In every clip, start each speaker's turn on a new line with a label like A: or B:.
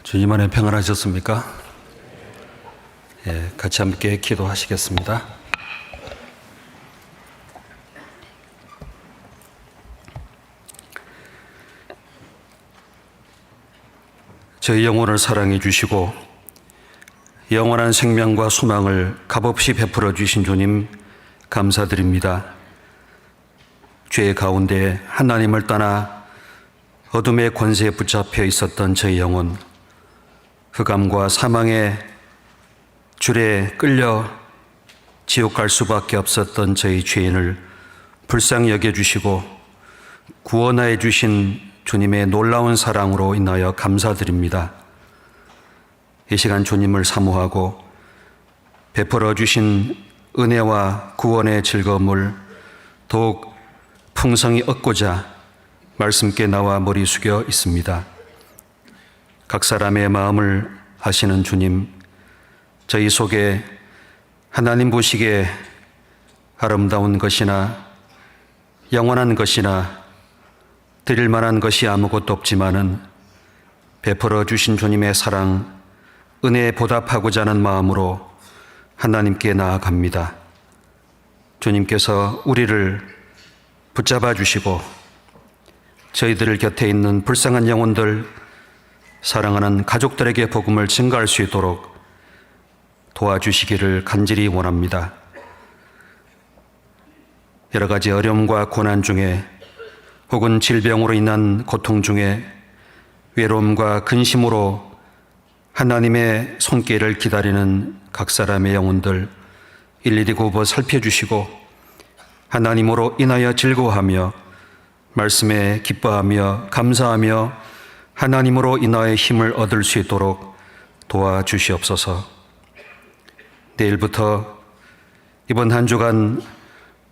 A: 주님 안에 평안하셨습니까? 예, 같이 함께 기도하시겠습니다. 저희 영혼을 사랑해 주시고 영원한 생명과 소망을 값없이 베풀어 주신 주님 감사드립니다. 죄 가운데 하나님을 떠나 어둠의 권세에 붙잡혀 있었던 저희 영혼, 흑암과 사망의 줄에 끌려 지옥 갈 수밖에 없었던 저희 죄인을 불쌍히 여겨주시고 구원하여 주신 주님의 놀라운 사랑으로 인하여 감사드립니다. 이 시간 주님을 사모하고 베풀어 주신 은혜와 구원의 즐거움을 더욱 풍성히 얻고자 말씀께 나와 머리 숙여 있습니다. 각 사람의 마음을 아시는 주님, 저희 속에 하나님 보시기에 아름다운 것이나 영원한 것이나 드릴 만한 것이 아무것도 없지만은 베풀어 주신 주님의 사랑, 은혜에 보답하고자 하는 마음으로 하나님께 나아갑니다. 주님께서 우리를 붙잡아 주시고 저희들 곁에 있는 불쌍한 영혼들, 사랑하는 가족들에게 복음을 증가할 수 있도록 도와주시기를 간절히 원합니다. 여러 가지 어려움과 고난 중에 혹은 질병으로 인한 고통 중에 외로움과 근심으로 하나님의 손길을 기다리는 각 사람의 영혼들 일일이 굽어 살펴주시고 하나님으로 인하여 즐거워하며 말씀에 기뻐하며 감사하며 하나님으로 인하여 힘을 얻을 수 있도록 도와주시옵소서. 내일부터 이번 한 주간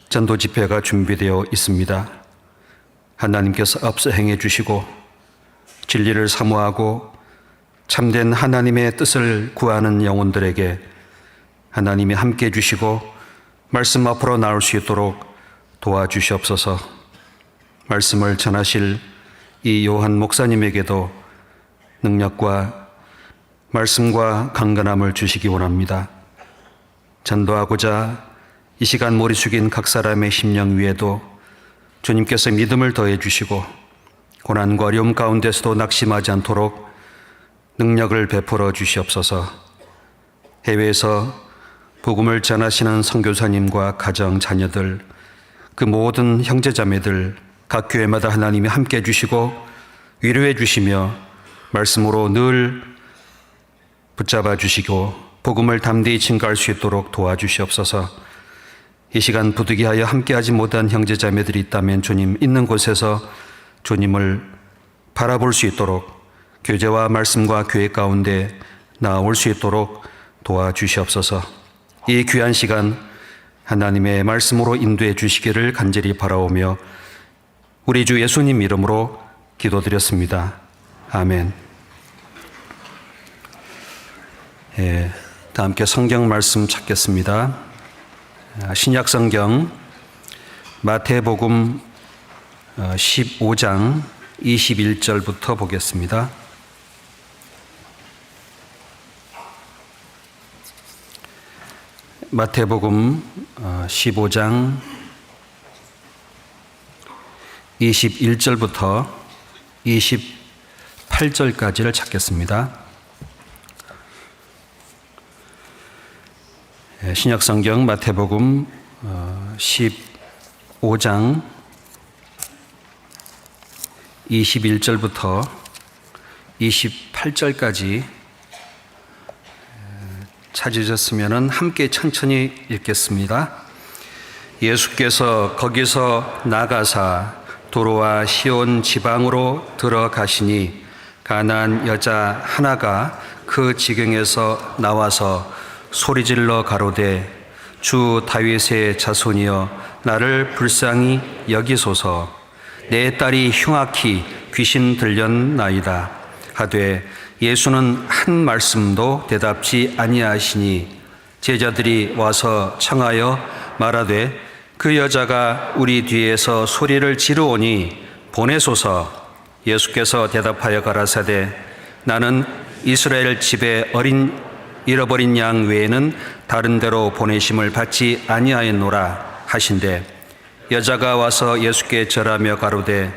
A: 전도 집회가 준비되어 있습니다. 하나님께서 앞서 행해 주시고 진리를 사모하고 참된 하나님의 뜻을 구하는 영혼들에게 하나님이 함께 해주시고 말씀 앞으로 나올 수 있도록 도와주시옵소서. 말씀을 전하실 이 요한 목사님에게도 능력과 말씀과 강건함을 주시기 원합니다. 전도하고자 이 시간 머리 숙인 각 사람의 심령 위에도 주님께서 믿음을 더해 주시고 고난과 어려움 가운데서도 낙심하지 않도록 능력을 베풀어 주시옵소서. 해외에서 복음을 전하시는 선교사님과 가정 자녀들, 그 모든 형제자매들 각 교회마다 하나님이 함께 해주시고 위로해 주시며 말씀으로 늘 붙잡아 주시고 복음을 담대히 증거할 수 있도록 도와주시옵소서. 이 시간 부득이하여 함께하지 못한 형제자매들이 있다면 주님 있는 곳에서 주님을 바라볼 수 있도록 교제와 말씀과 교회 가운데 나올 수 있도록 도와주시옵소서. 이 귀한 시간 하나님의 말씀으로 인도해 주시기를 간절히 바라오며 우리 주 예수님 이름으로 기도드렸습니다. 아멘. 예, 다 함께 성경 말씀 찾겠습니다. 신약 성경 마태복음 15장 21절부터 보겠습니다. 마태복음 15장 21절부터 28절까지를 찾겠습니다. 신약성경 마태복음 15장 21절부터 28절까지 찾으셨으면 함께 천천히 읽겠습니다. 예수께서 거기서 나가사 도로와 시온 지방으로 들어가시니 가나안 여자 하나가 그 지경에서 나와서 소리질러 가로되 주 다윗의 자손이여 나를 불쌍히 여기소서. 내 딸이 흉악히 귀신 들렸나이다 하되 예수는 한 말씀도 대답지 아니하시니 제자들이 와서 청하여 말하되 그 여자가 우리 뒤에서 소리를 지르오니 보내소서. 예수께서 대답하여 가라사대 나는 이스라엘 집에 잃어버린 양 외에는 다른 데로 보내심을 받지 아니하였노라 하신대, 여자가 와서 예수께 절하며 가로되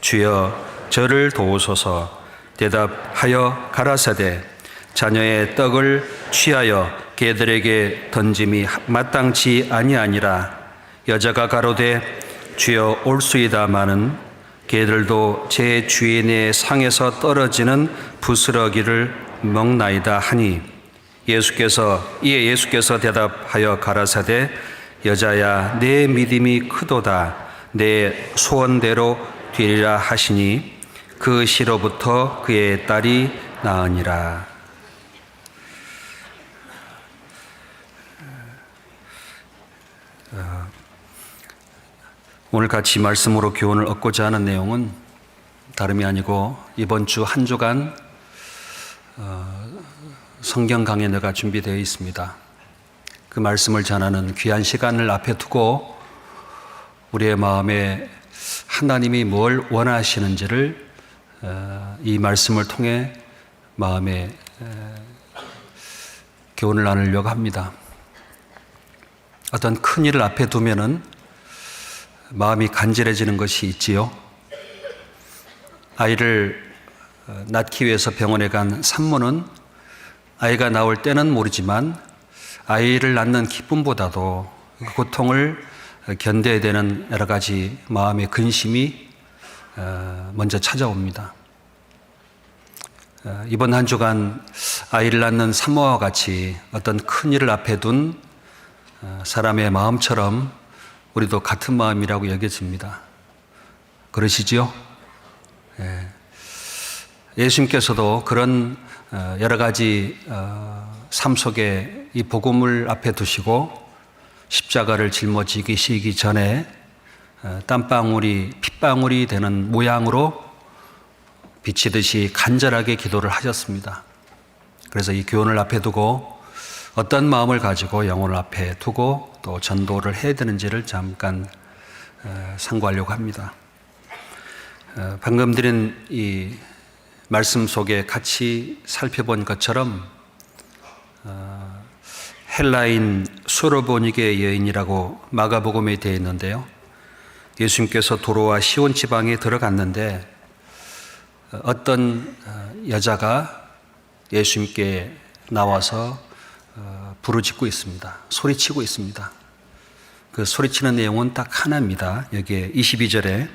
A: 주여 저를 도우소서. 대답하여 가라사대 자녀의 떡을 취하여 개들에게 던짐이 마땅치 아니하니라. 여자가 가로되 주여 올수이다마는 개들도 제 주인의 상에서 떨어지는 부스러기를 먹나이다 하니, 이에 예수께서 대답하여 가라사대 여자야 내 믿음이 크도다. 내 소원대로 되리라 하시니 그 시로부터 그의 딸이 나으니라. 오늘 같이 말씀으로 교훈을 얻고자 하는 내용은 다름이 아니고 이번 주 한 주간 성경 강연회가 준비되어 있습니다. 그 말씀을 전하는 귀한 시간을 앞에 두고 우리의 마음에 하나님이 뭘 원하시는지를 이 말씀을 통해 마음에 교훈을 나누려고 합니다. 어떤 큰 일을 앞에 두면은 마음이 간절해지는 것이 있지요. 아이를 낳기 위해서 병원에 간 산모는 아이가 나올 때는 모르지만 아이를 낳는 기쁨보다도 그 고통을 견뎌야 되는 여러 가지 마음의 근심이 먼저 찾아옵니다. 이번 한 주간 아이를 낳는 산모와 같이 어떤 큰 일을 앞에 둔 사람의 마음처럼 우리도 같은 마음이라고 여겨집니다. 그러시지요? 예수님께서도 그런 여러 가지 삶 속에 이 복음을 앞에 두시고 십자가를 짊어지기 전에 땀방울이 핏방울이 되는 모양으로 비치듯이 간절하게 기도를 하셨습니다. 그래서 이 교훈을 앞에 두고 어떤 마음을 가지고 영혼을 앞에 두고 또 전도를 해야 되는지를 잠깐 상고하려고 합니다. 방금 드린 이 말씀 속에 같이 살펴본 것처럼 헬라인 수로보니게 여인이라고 마가복음에 되어 있는데요. 예수님께서 도로와 시온 지방에 들어갔는데 어떤 여자가 예수님께 나와서 부르짖고 있습니다. 소리치고 있습니다. 그 소리치는 내용은 딱 하나입니다. 여기에 22절에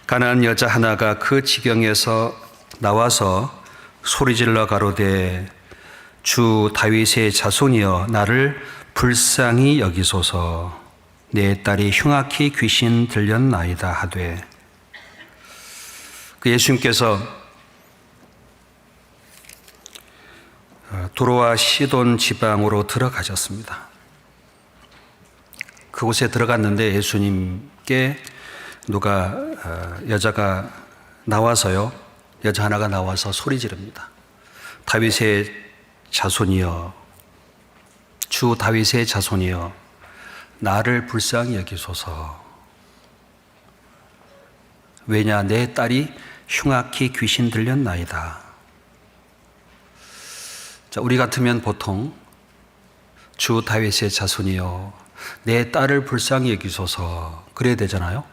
A: 가난한 여자 하나가 그 지경에서 나와서 소리질러 가로되 주 다윗의 자손이여 나를 불쌍히 여기소서. 내 딸이 흉악히 귀신 들렸나이다 하되, 그 예수님께서 도로와 시돈 지방으로 들어가셨습니다. 그곳에 들어갔는데 예수님께 여자가 나와서요, 여자 하나가 나와서 소리 지릅니다. 다윗의 자손이여, 주 다윗의 자손이여, 나를 불쌍히 여기소서. 왜냐, 내 딸이 흉악히 귀신 들렸나이다. 자, 우리 같으면 보통 주 다윗의 자손이여, 내 딸을 불쌍히 여기소서, 그래야 되잖아요.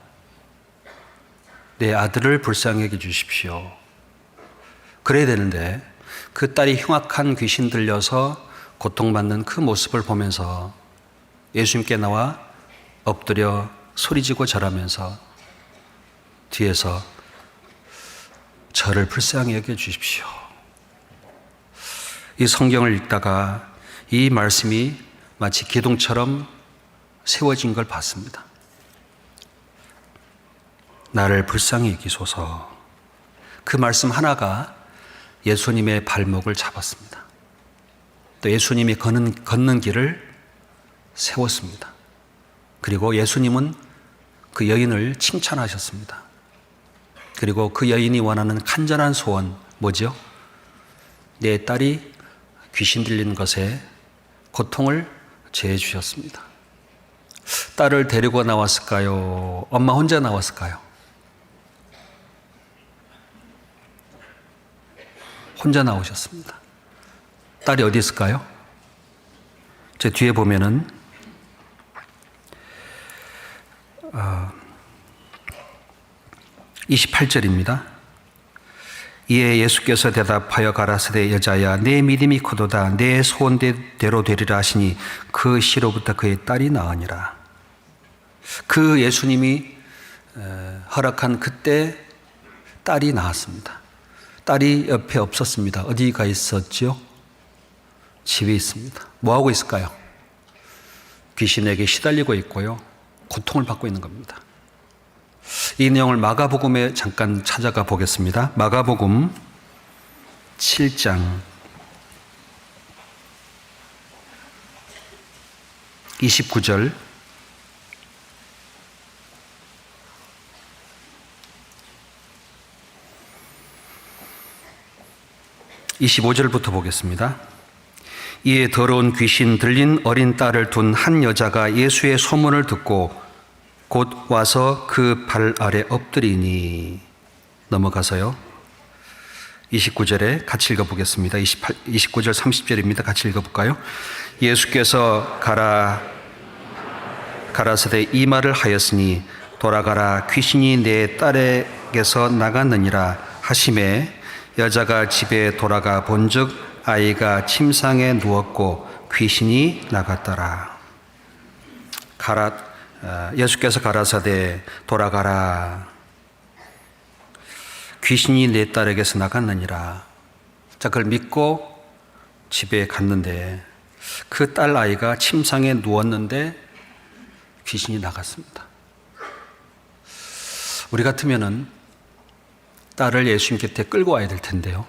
A: 내 아들을 불쌍히 여겨 주십시오, 그래야 되는데 그 딸이 흉악한 귀신 들려서 고통받는 그 모습을 보면서 예수님께 나와 엎드려 소리지고 절하면서 뒤에서 저를 불쌍히 여겨 주십시오. 이 성경을 읽다가 이 말씀이 마치 기둥처럼 세워진 걸 봤습니다. 나를 불쌍히 여기소서. 그 말씀 하나가 예수님의 발목을 잡았습니다. 또 예수님이 걷는 길을 세웠습니다. 그리고 예수님은 그 여인을 칭찬하셨습니다. 그리고 그 여인이 원하는 간절한 소원 뭐죠? 내 딸이 귀신 들린 것에 고통을 제해 주셨습니다. 딸을 데리고 나왔을까요? 엄마 혼자 나왔을까요? 혼자 나오셨습니다. 딸이 어디 있을까요? 제 뒤에 보면은 28절입니다. 이에 예수께서 대답하여 가라사대 여자야 내 믿음이 크도다 내 소원대로 되리라 하시니 그 시로부터 그의 딸이 나으니라. 그 예수님이 허락한 그때 딸이 나았습니다. 딸이 옆에 없었습니다. 어디 가 있었지요? 집에 있습니다. 뭐하고 있을까요? 귀신에게 시달리고 있고요. 고통을 받고 있는 겁니다. 이 내용을 마가복음에 잠깐 찾아가 보겠습니다. 마가복음 7장 29절 25절부터 보겠습니다. 이에 더러운 귀신 들린 어린 딸을 둔 한 여자가 예수의 소문을 듣고 곧 와서 그 발 아래 엎드리니. 넘어가서요. 29절에 같이 읽어보겠습니다. 29절 30절입니다. 같이 읽어볼까요? 예수께서 가라사대 이 말을 하였으니 돌아가라 귀신이 내 딸에게서 나갔느니라 하심에 여자가 집에 돌아가 본즉 아이가 침상에 누웠고 귀신이 나갔더라. 예수께서 가라사대 돌아가라 귀신이 내 딸에게서 나갔느니라. 자, 그걸 믿고 집에 갔는데 그 딸 아이가 침상에 누웠는데 귀신이 나갔습니다. 우리 같으면은 딸을 예수님 곁에 끌고 와야 될 텐데요.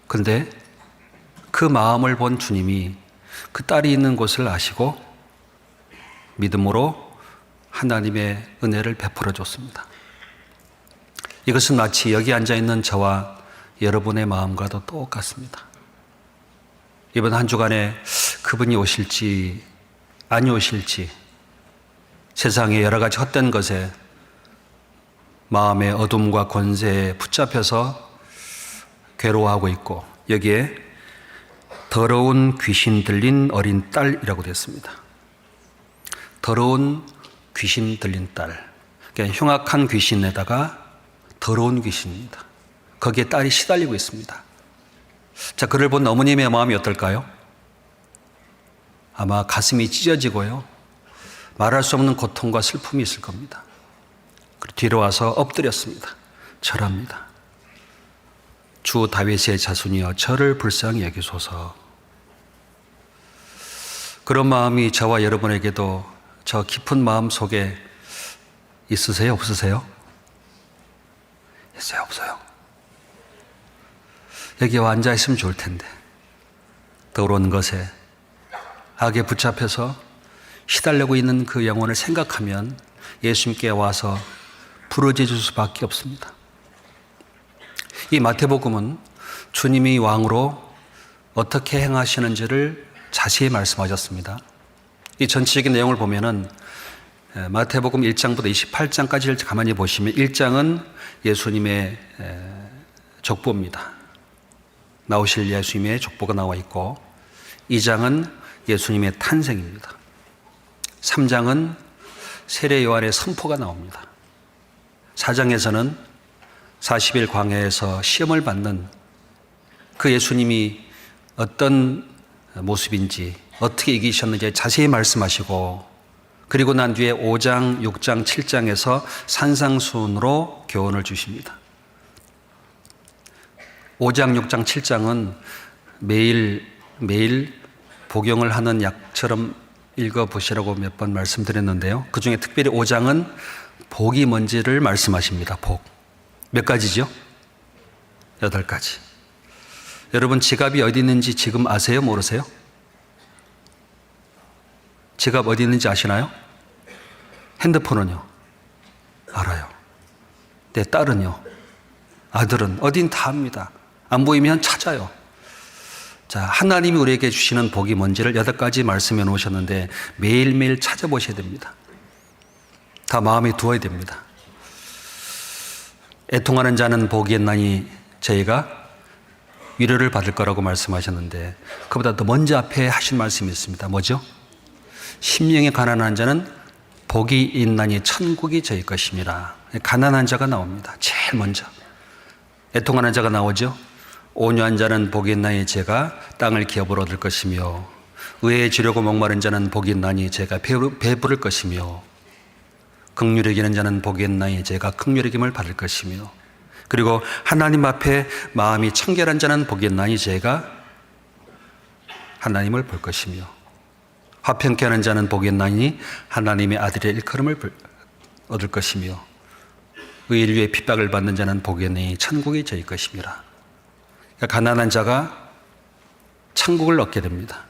A: 그런데 그 마음을 본 주님이 그 딸이 있는 곳을 아시고 믿음으로 하나님의 은혜를 베풀어 줬습니다. 이것은 마치 여기 앉아있는 저와 여러분의 마음과도 똑같습니다. 이번 한 주간에 그분이 오실지 아니 오실지 세상의 여러 가지 헛된 것에 마음의 어둠과 권세에 붙잡혀서 괴로워하고 있고 여기에 더러운 귀신 들린 어린 딸이라고 되었습니다. 더러운 귀신 들린 딸. 그러니까 흉악한 귀신에다가 더러운 귀신입니다. 거기에 딸이 시달리고 있습니다. 자, 그를 본 어머님의 마음이 어떨까요? 아마 가슴이 찢어지고요. 말할 수 없는 고통과 슬픔이 있을 겁니다. 그리고 뒤로 와서 엎드렸습니다. 절합니다. 주 다윗의 자손이여 저를 불쌍히 여기소서. 그런 마음이 저와 여러분에게도 저 깊은 마음 속에 있으세요? 없으세요? 있어요? 없어요? 여기 와 앉아 있으면 좋을 텐데 더러운 것에 악에 붙잡혀서 시달리고 있는 그 영혼을 생각하면 예수님께 와서 부르짖을 수밖에 없습니다. 이 마태복음은 주님이 왕으로 어떻게 행하시는지를 자세히 말씀하셨습니다. 이 전체적인 내용을 보면은 마태복음 1장부터 28장까지를 가만히 보시면 1장은 예수님의 족보입니다. 나오실 예수님의 족보가 나와 있고 2장은 예수님의 탄생입니다. 3장은 세례 요한의 선포가 나옵니다. 4장에서는 40일 광야에서 시험을 받는 그 예수님이 어떤 모습인지 어떻게 이기셨는지 자세히 말씀하시고 그리고 난 뒤에 5장, 6장, 7장에서 산상수훈으로 교훈을 주십니다. 5장, 6장, 7장은 매일 복용을 하는 약처럼 읽어보시라고 몇 번 말씀드렸는데요. 그 중에 특별히 5장은 복이 뭔지를 말씀하십니다. 복. 몇 가지죠? 8가지. 여러분 지갑이 어디 있는지 지금 아세요? 모르세요? 지갑 어디 있는지 아시나요? 핸드폰은요? 알아요. 내 딸은요? 아들은 어딘 다 압니다. 안 보이면 찾아요. 자, 하나님이 우리에게 주시는 복이 뭔지를 8가지 말씀해 놓으셨는데 매일매일 찾아보셔야 됩니다. 다 마음에 두어야 됩니다. 애통하는 자는 복이 있나니 저희가 위로를 받을 거라고 말씀하셨는데 그보다 더 먼저 앞에 하신 말씀이 있습니다. 뭐죠? 심령이 가난한 자는 복이 있나니 천국이 저희 것임이라. 가난한 자가 나옵니다. 제일 먼저. 애통하는 자가 나오죠. 온유한 자는 복이 있나니 제가 땅을 기업으로 얻을 것이며 의에 지려고 목마른 자는 복이 있나니 제가 배부를 것이며 긍휼히 여기는 자는 복이 있나니 제가 긍휼히 여김을 받을 것이며 그리고 하나님 앞에 마음이 청결한 자는 복이 있나니 제가 하나님을 볼 것이며 화평케 하는 자는 복이 있나니 하나님의 아들의 일컬음을 얻을 것이며 의를 위해 핍박을 받는 자는 복이 있나니 천국이 저희 것이니라. 그러니까 가난한 자가 천국을 얻게 됩니다.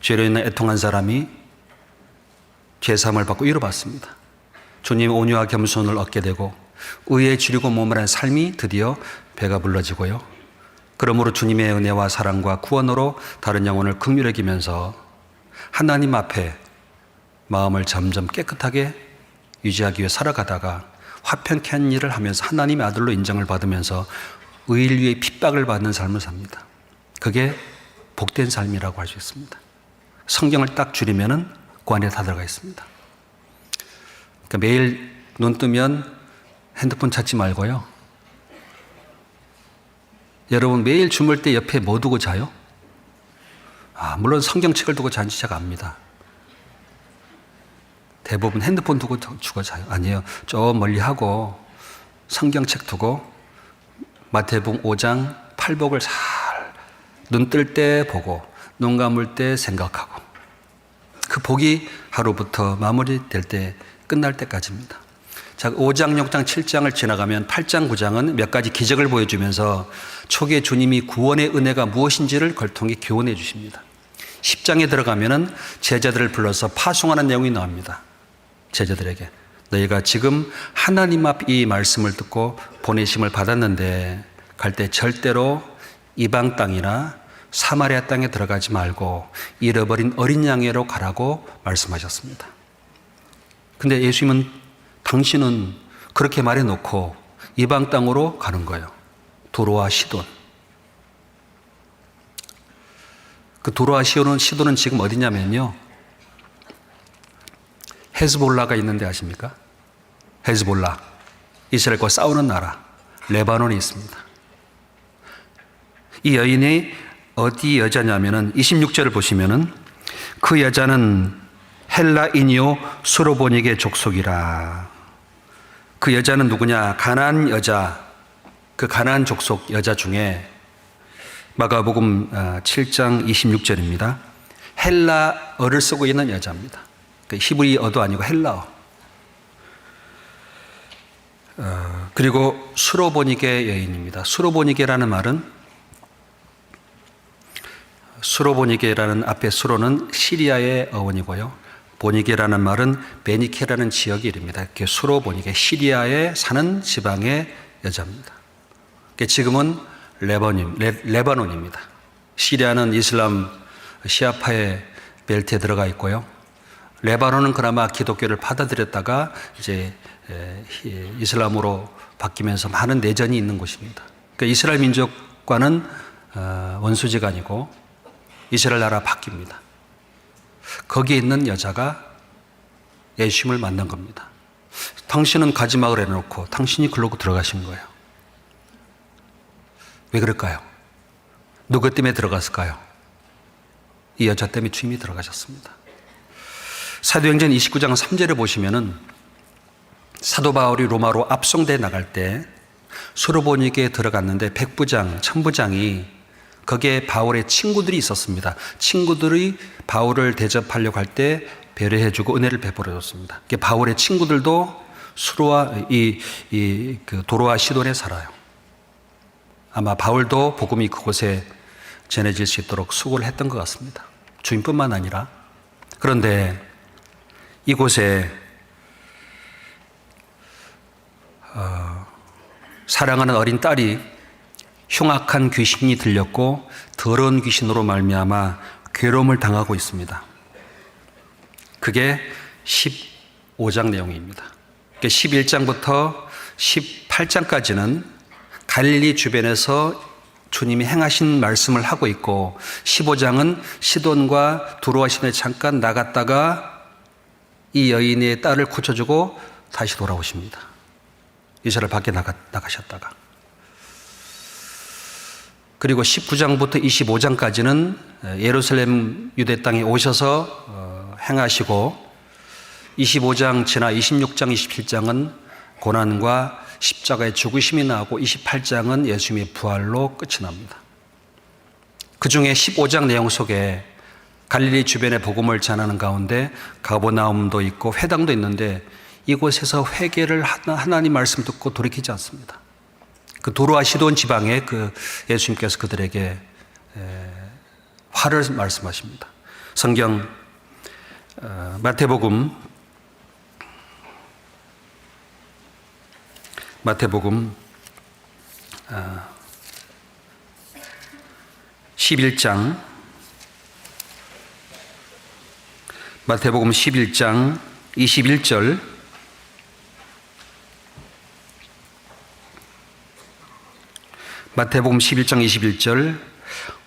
A: 죄로 인해 애통한 사람이 죄사함을 받고 위로받습니다. 주님의 온유와 겸손을 얻게 되고 의에 지르고 몸을 삶이 드디어 배가 불러지고요. 그러므로 주님의 은혜와 사랑과 구원으로 다른 영혼을 긍휼히 여기면서 하나님 앞에 마음을 점점 깨끗하게 유지하기 위해 살아가다가 화평케 한 일을 하면서 하나님의 아들로 인정을 받으면서 의를 위해 핍박을 받는 삶을 삽니다. 그게 복된 삶이라고 할 수 있습니다. 성경을 딱 줄이면은 그 안에 다 들어가 있습니다. 그러니까 매일 눈 뜨면 핸드폰 찾지 말고요. 여러분 매일 주무실 때 옆에 뭐 두고 자요? 물론 성경책을 두고 자는지 제가 압니다. 대부분 핸드폰 두고 죽어 자요. 아니에요. 좀 멀리 하고 성경책 두고 마태복음 5장 팔복을 잘 눈 뜰 때 보고 눈 감을 때 생각하고 그 복이 하루부터 마무리될 때 끝날 때까지입니다. 자, 5장, 6장, 7장을 지나가면 8장, 9장은 몇 가지 기적을 보여주면서 초기에 주님이 구원의 은혜가 무엇인지를 걸통해 교훈해 주십니다. 10장에 들어가면은 제자들을 불러서 파송하는 내용이 나옵니다. 제자들에게 너희가 지금 하나님 앞 이 말씀을 듣고 보내심을 받았는데 갈 때 절대로 이방 땅이나 사마리아 땅에 들어가지 말고 잃어버린 어린 양으로 가라고 말씀하셨습니다. 근데 예수님은 당신은 그렇게 말해놓고 이방 땅으로 가는 거예요. 두로와 시돈. 그 두로와 시돈은 지금 어디냐면요. 헤즈볼라가 있는데 아십니까? 헤즈볼라. 이스라엘과 싸우는 나라. 레바논에 있습니다. 이 여인이 어디 여자냐면은 26절을 보시면은 그 여자는 헬라인이요 수로보닉의 족속이라. 그 여자는 누구냐? 가나안 여자, 그 가나안 족속 여자 중에 마가복음 7장 26절입니다. 헬라어를 쓰고 있는 여자입니다. 히브리어도 아니고 헬라어. 그리고 수로보닉의 여인입니다. 수로보니게라는 말은 수로보니게라는 앞에 수로는 시리아의 어원이고요. 보니게라는 말은 베니케라는 지역의 이름입니다. 이렇게 수로보니게 시리아에 사는 지방의 여자입니다. 지금은 레바논입니다. 시리아는 이슬람 시아파의 벨트에 들어가 있고요. 레바논은 그나마 기독교를 받아들였다가 이제 이슬람으로 바뀌면서 많은 내전이 있는 곳입니다. 그러니까 이스라엘 민족과는 원수지가 아니고 이스라엘 나라 바뀝니다. 거기에 있는 여자가 예수님을 만난 겁니다. 당신은 가지막을 해놓고 당신이 글로 들어가신 거예요. 왜 그럴까요? 누구 때문에 들어갔을까요? 이 여자 때문에 주님이 들어가셨습니다. 사도행전 29장 3절을 보시면은 사도 바울이 로마로 압송돼 나갈 때 수로보니게에 들어갔는데 백부장, 천부장이 거기에 바울의 친구들이 있었습니다. 친구들이 바울을 대접하려고 할 때 배려해주고 은혜를 베풀어줬습니다. 바울의 친구들도 수로와 그 도로와 시돈에 살아요. 아마 바울도 복음이 그곳에 전해질 수 있도록 수고를 했던 것 같습니다. 주님뿐만 아니라. 그런데 이곳에 사랑하는 어린 딸이 흉악한 귀신이 들렸고 더러운 귀신으로 말미암아 괴로움을 당하고 있습니다. 그게 15장 내용입니다. 11장부터 18장까지는 갈릴리 주변에서 주님이 행하신 말씀을 하고 있고 15장은 시돈과 두로와 시돈에 잠깐 나갔다가 이 여인의 딸을 고쳐주고 다시 돌아오십니다. 이스라엘 밖에 나가셨다가. 그리고 19장부터 25장까지는 예루살렘 유대 땅에 오셔서 행하시고 25장 지나 26장, 27장은 고난과 십자가의 죽으심이 나오고 28장은 예수님의 부활로 끝이 납니다. 그 중에 15장 내용 속에 갈릴리 주변의 복음을 전하는 가운데 가버나움도 있고 회당도 있는데 이곳에서 회개를 하나님 말씀 듣고 돌이키지 않습니다. 그 도로와 시돈 지방에 예수님께서 그들에게 화를 말씀하십니다. 성경 마태복음 11장 마태복음 11장 21절 마태복음 11장 21절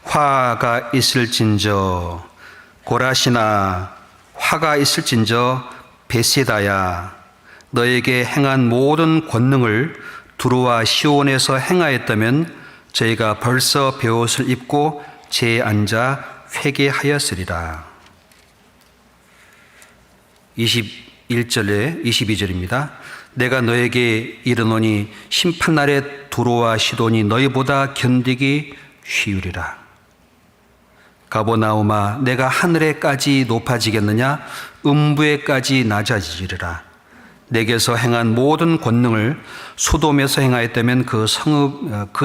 A: 화가 있을진저 고라시나 화가 있을진저 베세다야 너에게 행한 모든 권능을 두로와 시온에서 행하였다면 저희가 벌써 베옷을 입고 제에 앉아 회개하였으리라. 21절에 22절입니다. 내가 너에게 이르노니 심판날에 두로와 시돈이 너희보다 견디기 쉬우리라. 가버나움아 내가 하늘에까지 높아지겠느냐 음부에까지 낮아지리라. 내게서 행한 모든 권능을 소돔에서 행하였다면 그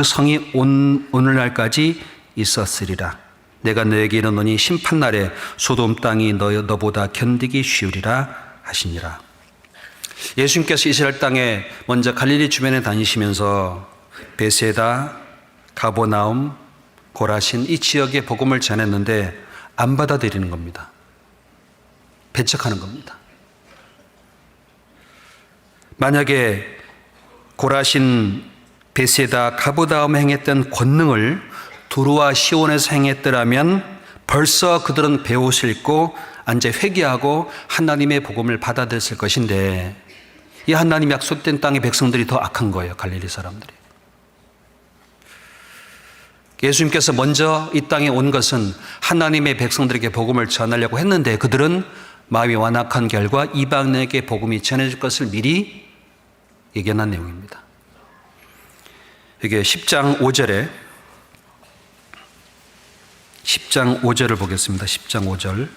A: 성이 오늘날까지 있었으리라. 내가 너에게 이르노니 심판날에 소돔 땅이 너보다 견디기 쉬우리라 하시니라. 예수님께서 이스라엘 땅에 먼저 갈릴리 주변에 다니시면서 베세다, 가버나움, 고라신 이 지역에 복음을 전했는데 안 받아들이는 겁니다. 배척하는 겁니다. 만약에 고라신, 베세다, 가버나움에 행했던 권능을 두로와 시온에서 행했더라면 벌써 그들은 베옷을 입고 앉아 회개하고 하나님의 복음을 받아들였을 것인데 이 하나님 약속된 땅의 백성들이 더 악한 거예요. 갈릴리 사람들이. 예수님께서 먼저 이 땅에 온 것은 하나님의 백성들에게 복음을 전하려고 했는데 그들은 마음이 완악한 결과 이방인에게 복음이 전해질 것을 미리 예견한 내용입니다. 이게 10장 5절을 보겠습니다. 10장 5절.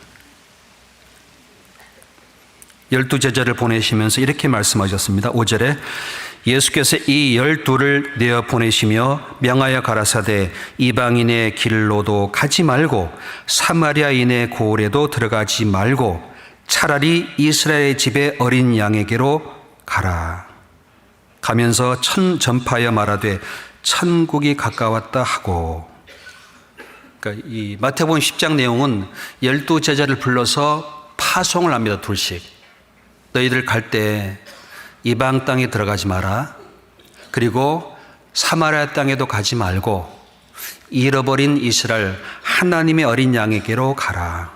A: 12제자를 보내시면서 이렇게 말씀하셨습니다. 5절에 예수께서 이 12를 내어 보내시며 명하여 가라사대 이방인의 길로도 가지 말고 사마리아인의 고을에도 들어가지 말고 차라리 이스라엘의 집의 어린 양에게로 가라. 가면서 전파하여 말하되 천국이 가까웠다 하고. 그러니까 이 마태복음 10장 내용은 12제자를 불러서 파송을 합니다. 둘씩. 너희들 갈 때 이방 땅에 들어가지 마라. 그리고 사마리아 땅에도 가지 말고 잃어버린 이스라엘 하나님의 어린 양에게로 가라.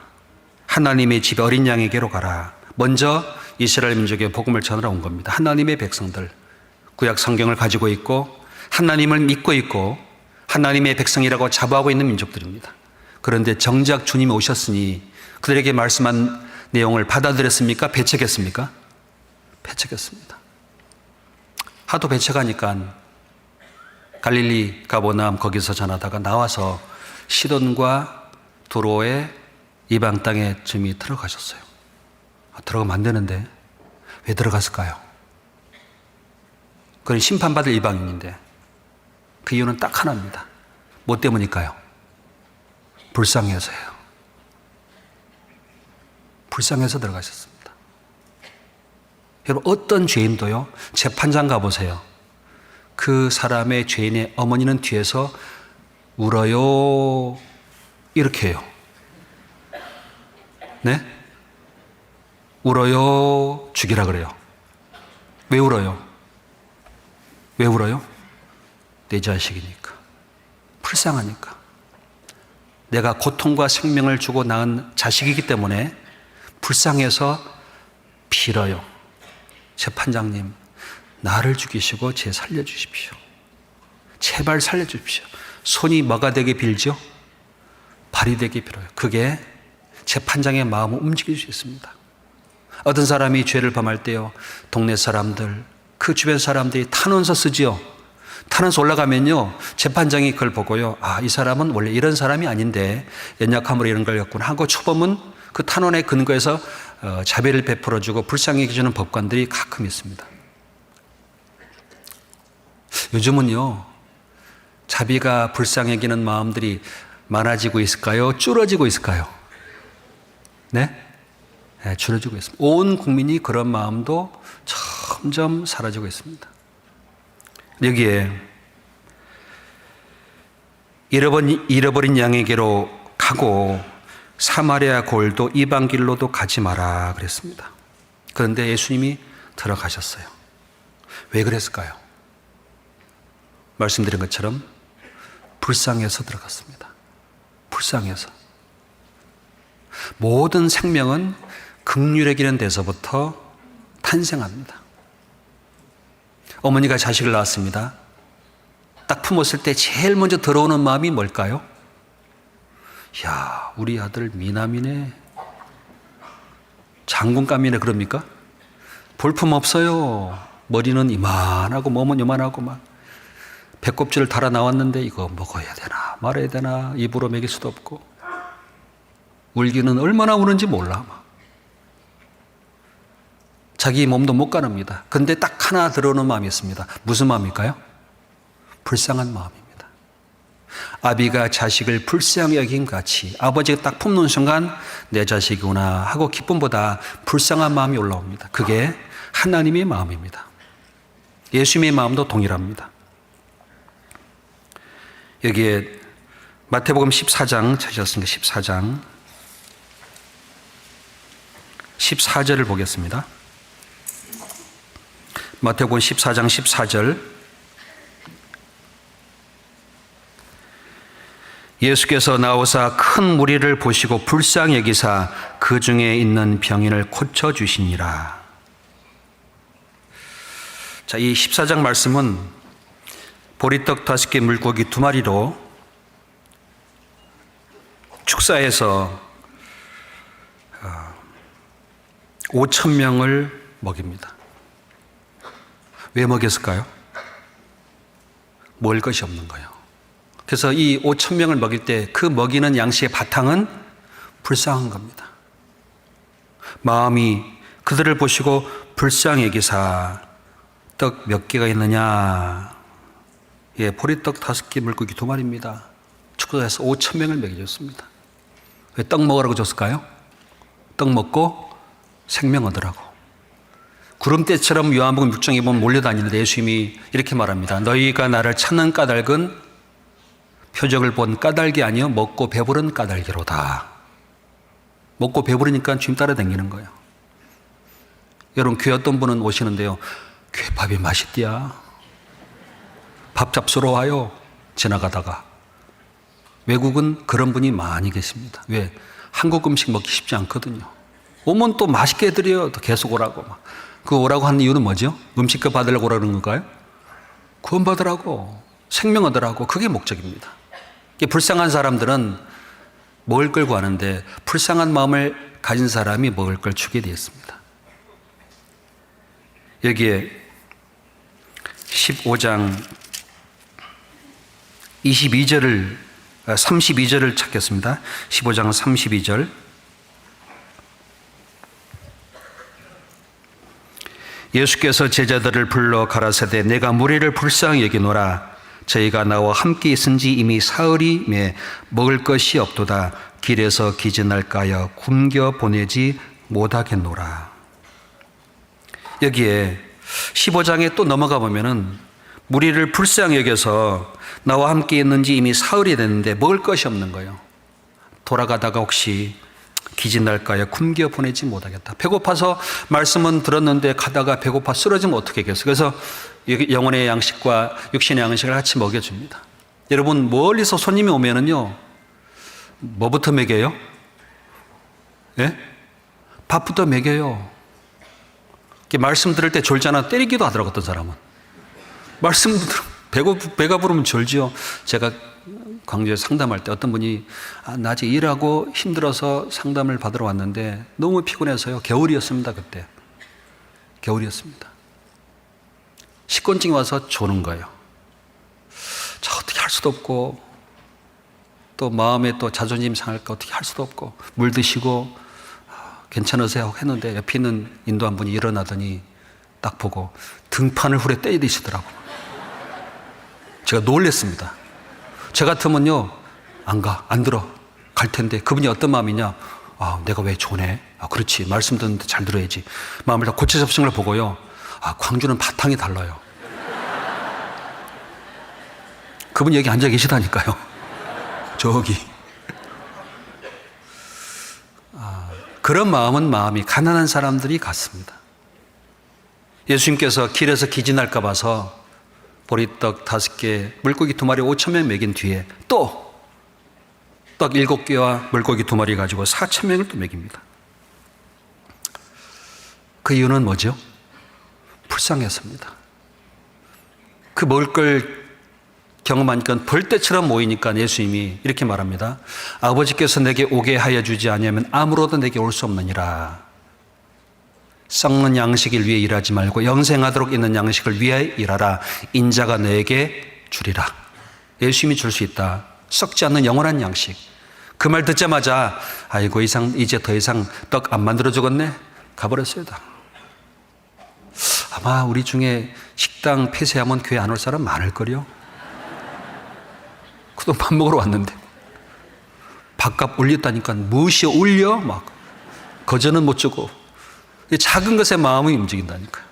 A: 하나님의 집 어린 양에게로 가라. 먼저 이스라엘 민족의 복음을 전하러 온 겁니다. 하나님의 백성들, 구약 성경을 가지고 있고 하나님을 믿고 있고 하나님의 백성이라고 자부하고 있는 민족들입니다. 그런데 정작 주님이 오셨으니 그들에게 말씀한 내용을 받아들였습니까? 배척했습니까? 배척했습니다. 하도 배척하니까 갈릴리 가버나움 거기서 전하다가 나와서 시돈과 두로의 이방 땅에 쯤이 들어가셨어요. 들어가면 안 되는데 왜 들어갔을까요? 그건 심판받을 이방인인데 그 이유는 딱 하나입니다. 뭐 때문일까요? 불쌍해서요. 불쌍해서 들어가셨습니다. 여러분 어떤 죄인도요 재판장 가보세요. 그 사람의 죄인의 어머니는 뒤에서 울어요 이렇게 해요. 네? 울어요 죽이라 그래요. 왜 울어요? 왜 울어요? 내 자식이니까. 불쌍하니까. 내가 고통과 생명을 주고 낳은 자식이기 때문에 불쌍해서 빌어요. 재판장님, 나를 죽이시고 제 살려주십시오. 제발 살려주십시오. 손이 뭐가 되게 빌죠? 발이 되게 빌어요. 그게 재판장의 마음을 움직일 수 있습니다. 어떤 사람이 죄를 범할 때요, 동네 사람들, 그 주변 사람들이 탄원서 쓰지요. 탄원서 올라가면요, 재판장이 그걸 보고요, 아, 이 사람은 원래 이런 사람이 아닌데 연약함으로 이런 걸 했구나 하고 초범은 그 탄원에 근거해서 자비를 베풀어주고 불쌍히 여겨주는 법관들이 가끔 있습니다. 요즘은요, 자비가 불쌍히 여기는 마음들이 많아지고 있을까요? 줄어지고 있을까요? 네? 네, 줄어지고 있습니다. 온 국민이 그런 마음도 점점 사라지고 있습니다. 여기에 잃어버린 양에게로 가고 사마리아 골도 이방 길로도 가지 마라 그랬습니다. 그런데 예수님이 들어가셨어요. 왜 그랬을까요? 말씀드린 것처럼 불쌍해서 들어갔습니다. 불쌍해서. 모든 생명은 긍휼의 데서부터 탄생합니다. 어머니가 자식을 낳았습니다. 딱 품었을 때 제일 먼저 들어오는 마음이 뭘까요? 야, 우리 아들 미남이네. 장군감이네 그럽니까? 볼품 없어요. 머리는 이만하고 몸은 요만하고 막 배꼽줄을 달아 나왔는데 이거 먹어야 되나 말아야 되나 입으로 먹일 수도 없고 울기는 얼마나 우는지 몰라. 자기 몸도 못 가눕니다. 근데 딱 하나 들어오는 마음이 있습니다. 무슨 마음일까요? 불쌍한 마음입니다. 아비가 자식을 불쌍히 여김 같이 아버지가 딱 품는 순간 내 자식이구나 하고 기쁨보다 불쌍한 마음이 올라옵니다. 그게 하나님의 마음입니다. 예수님의 마음도 동일합니다. 여기에 마태복음 14장 찾으셨습니까? 14장 14절을 보겠습니다. 마태복음 14장 14절. 예수께서 나오사 큰 무리를 보시고 불쌍히 여기사 그 중에 있는 병인을 고쳐주시니라. 자, 이 14장 말씀은 보리떡 5개 물고기 2마리로 축사해서 5,000명을 먹입니다. 왜 먹였을까요? 먹을 것이 없는 거예요. 그래서 이 5,000명을 먹일 때 그 먹이는 양식의 바탕은 불쌍한 겁니다. 마음이 그들을 보시고 불쌍히 여기사 떡 몇 개가 있느냐? 예, 보리떡 5개 물고기 2마리입니다. 축사해서 5,000명을 먹여줬습니다. 왜 떡 먹으라고 줬을까요? 떡 먹고 생명 얻으라고. 구름대처럼 요한복음 6장에 보면 몰려다니는데 예수님이 이렇게 말합니다. 너희가 나를 찾는 까닭은 표적을 본 까닭이 아니요 먹고 배부른 까닭이로다. 먹고 배부르니까 주님 따라다니는 거예요. 여러분, 교회 어떤 분은 오시는데요, 교회 밥이 맛있디야. 밥 잡수러 와요. 지나가다가. 외국은 그런 분이 많이 계십니다. 왜? 한국 음식 먹기 쉽지 않거든요. 오면 또 맛있게 해드려요. 또 계속 오라고. 그 오라고 하는 이유는 뭐죠? 음식값 받으려고 오라는 건가요? 구원 받으라고, 생명 얻으라고. 그게 목적입니다. 불쌍한 사람들은 먹을 걸 구하는데 불쌍한 마음을 가진 사람이 먹을 걸 주게 되어 있습니다. 여기에 15장 32절을 찾겠습니다. 15장 32절. 예수께서 제자들을 불러 가라사대 내가 무리를 불쌍히 여기노라. 저희가 나와 함께 있은지 이미 사흘이 매 먹을 것이 없도다. 길에서 기진할까여 굶겨 보내지 못하겠노라. 여기에 15장에 또 넘어가 보면은 무리를 불쌍히 여겨서 나와 함께 있는지 이미 사흘이 됐는데 먹을 것이 없는 거예요. 돌아가다가 혹시 기진날까요? 굶겨 보내지 못하겠다. 배고파서 말씀은 들었는데 가다가 배고파 쓰러지면 어떻게 하겠어요? 그래서 영혼의 양식과 육신의 양식을 같이 먹여줍니다. 여러분, 멀리서 손님이 오면은요, 뭐부터 먹여요? 예? 밥부터 먹여요. 말씀 들을 때 졸잖아. 때리기도 하더라고, 어떤 사람은. 말씀 배가 부르면 졸지요. 제가 광주에 상담할 때 어떤 분이 낮에 일하고 힘들어서 상담을 받으러 왔는데 너무 피곤해서요. 겨울이었습니다, 그때. 겨울이었습니다. 식곤증이 와서 조는 거예요. 자, 어떻게 할 수도 없고, 또 마음에 또 자존심 상할까 어떻게 할 수도 없고, 물 드시고 괜찮으세요? 했는데 옆에 있는 인도 한 분이 일어나더니 딱 보고 등판을 훌에 때리시더라고. 제가 놀랬습니다. 저 같으면요, 안 들어. 갈 텐데. 그분이 어떤 마음이냐? 내가 왜 조네? 그렇지. 말씀 듣는데 잘 들어야지. 마음을 다 고쳐 잡신 걸 보고요. 광주는 바탕이 달라요. 그분이 여기 앉아 계시다니까요. 저기. 그런 마음이 가난한 사람들이 같습니다. 예수님께서 길에서 기진할까 봐서 보리떡 5개, 물고기 2마리 5,000명 먹인 뒤에 또 떡 7개와 물고기 2마리 가지고 4,000명을 또 먹입니다. 그 이유는 뭐죠? 불쌍했습니다. 그 먹을 걸 경험하니까 벌떼처럼 모이니까 예수님이 이렇게 말합니다. 아버지께서 내게 오게 하여 주지 아니하면 아무로도 내게 올 수 없느니라. 썩는 양식을 위해 일하지 말고 영생하도록 있는 양식을 위해 일하라. 인자가 너에게 주리라. 예수님이 줄 수 있다. 썩지 않는 영원한 양식. 그 말 듣자마자 아이고 이제 더 이상 떡 안 만들어 주겠네. 가버렸어요 다. 아마 우리 중에 식당 폐쇄하면 교회 안 올 사람 많을걸요. 그동안 밥 먹으러 왔는데 밥값 올렸다니까 무엇이 올려? 막 거저는 못 주고. 작은 것에 마음이 움직인다니까요.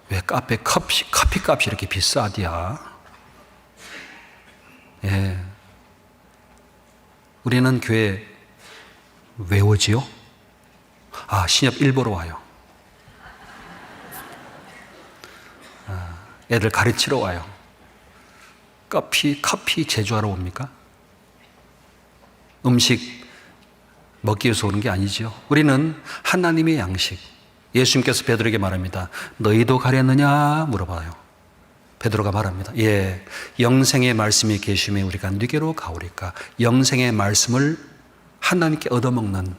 A: 왜 카페 커피 값이 이렇게 비싸디야? 예. 우리는 교회 왜 오지요? 신협 일보러 와요. 애들 가르치러 와요. 커피 제조하러 옵니까? 음식 먹기 위해서 오는 게 아니죠. 우리는 하나님의 양식. 예수님께서 베드로에게 말합니다. 너희도 가렸느냐 물어봐요. 베드로가 말합니다. 예, 영생의 말씀이 계심에 우리가 누게로 가오리까. 영생의 말씀을 하나님께 얻어먹는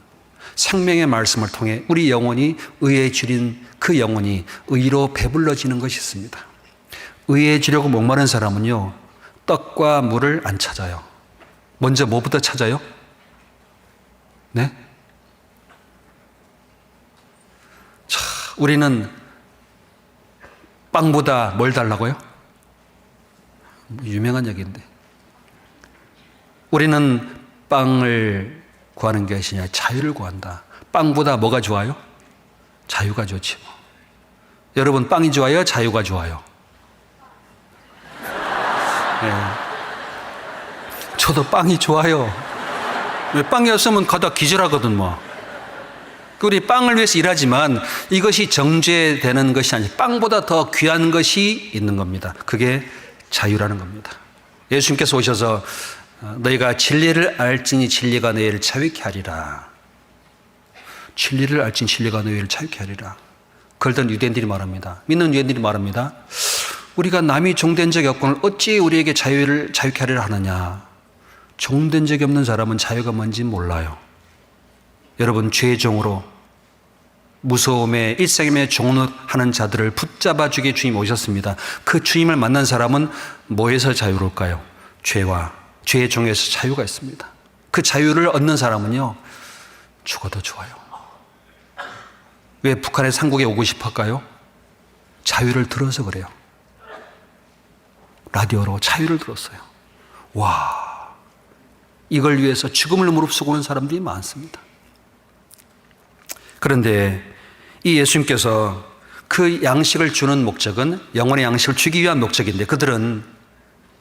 A: 생명의 말씀을 통해 우리 영혼이 의에 줄인 그 영혼이 의로 배불러지는 것이 있습니다. 의에 주려고 목마른 사람은요, 떡과 물을 안 찾아요. 먼저 뭐부터 찾아요? 네? 자, 우리는 빵보다 뭘 달라고요? 유명한 얘기인데. 우리는 빵을 구하는 것이 아니라 자유를 구한다. 빵보다 뭐가 좋아요? 자유가 좋지 뭐. 여러분, 빵이 좋아요? 자유가 좋아요? 네. 저도 빵이 좋아요. 왜 빵이 없으면 가다 기절하거든 뭐. 우리 빵을 위해서 일하지만 이것이 정죄되는 것이 아니라 빵보다 더 귀한 것이 있는 겁니다. 그게 자유라는 겁니다. 예수님께서 오셔서 너희가 진리를 알지니 진리가 너희를 자유케 하리라. 진리를 알지니 진리가 너희를 자유케 하리라. 그럴 땐 유대인들이 말합니다. 믿는 유대인들이 말합니다. 우리가 남이 종된 적이 없고는 어찌 우리에게 자유케 하리라 하느냐. 종된 적이 없는 사람은 자유가 뭔지 몰라요. 여러분, 죄의 종으로 무서움에 일생의 종노하는 자들을 붙잡아 주기에 주님 오셨습니다. 그 주님을 만난 사람은 뭐에서 자유로울까요? 죄의 종에서 자유가 있습니다. 그 자유를 얻는 사람은요, 죽어도 좋아요. 왜 북한의 상국에 오고 싶을까요? 자유를 들어서 그래요. 라디오로 자유를 들었어요. 와, 이걸 위해서 죽음을 무릅쓰고 오는 사람들이 많습니다. 그런데 이 예수님께서 그 양식을 주는 목적은 영혼의 양식을 주기 위한 목적인데, 그들은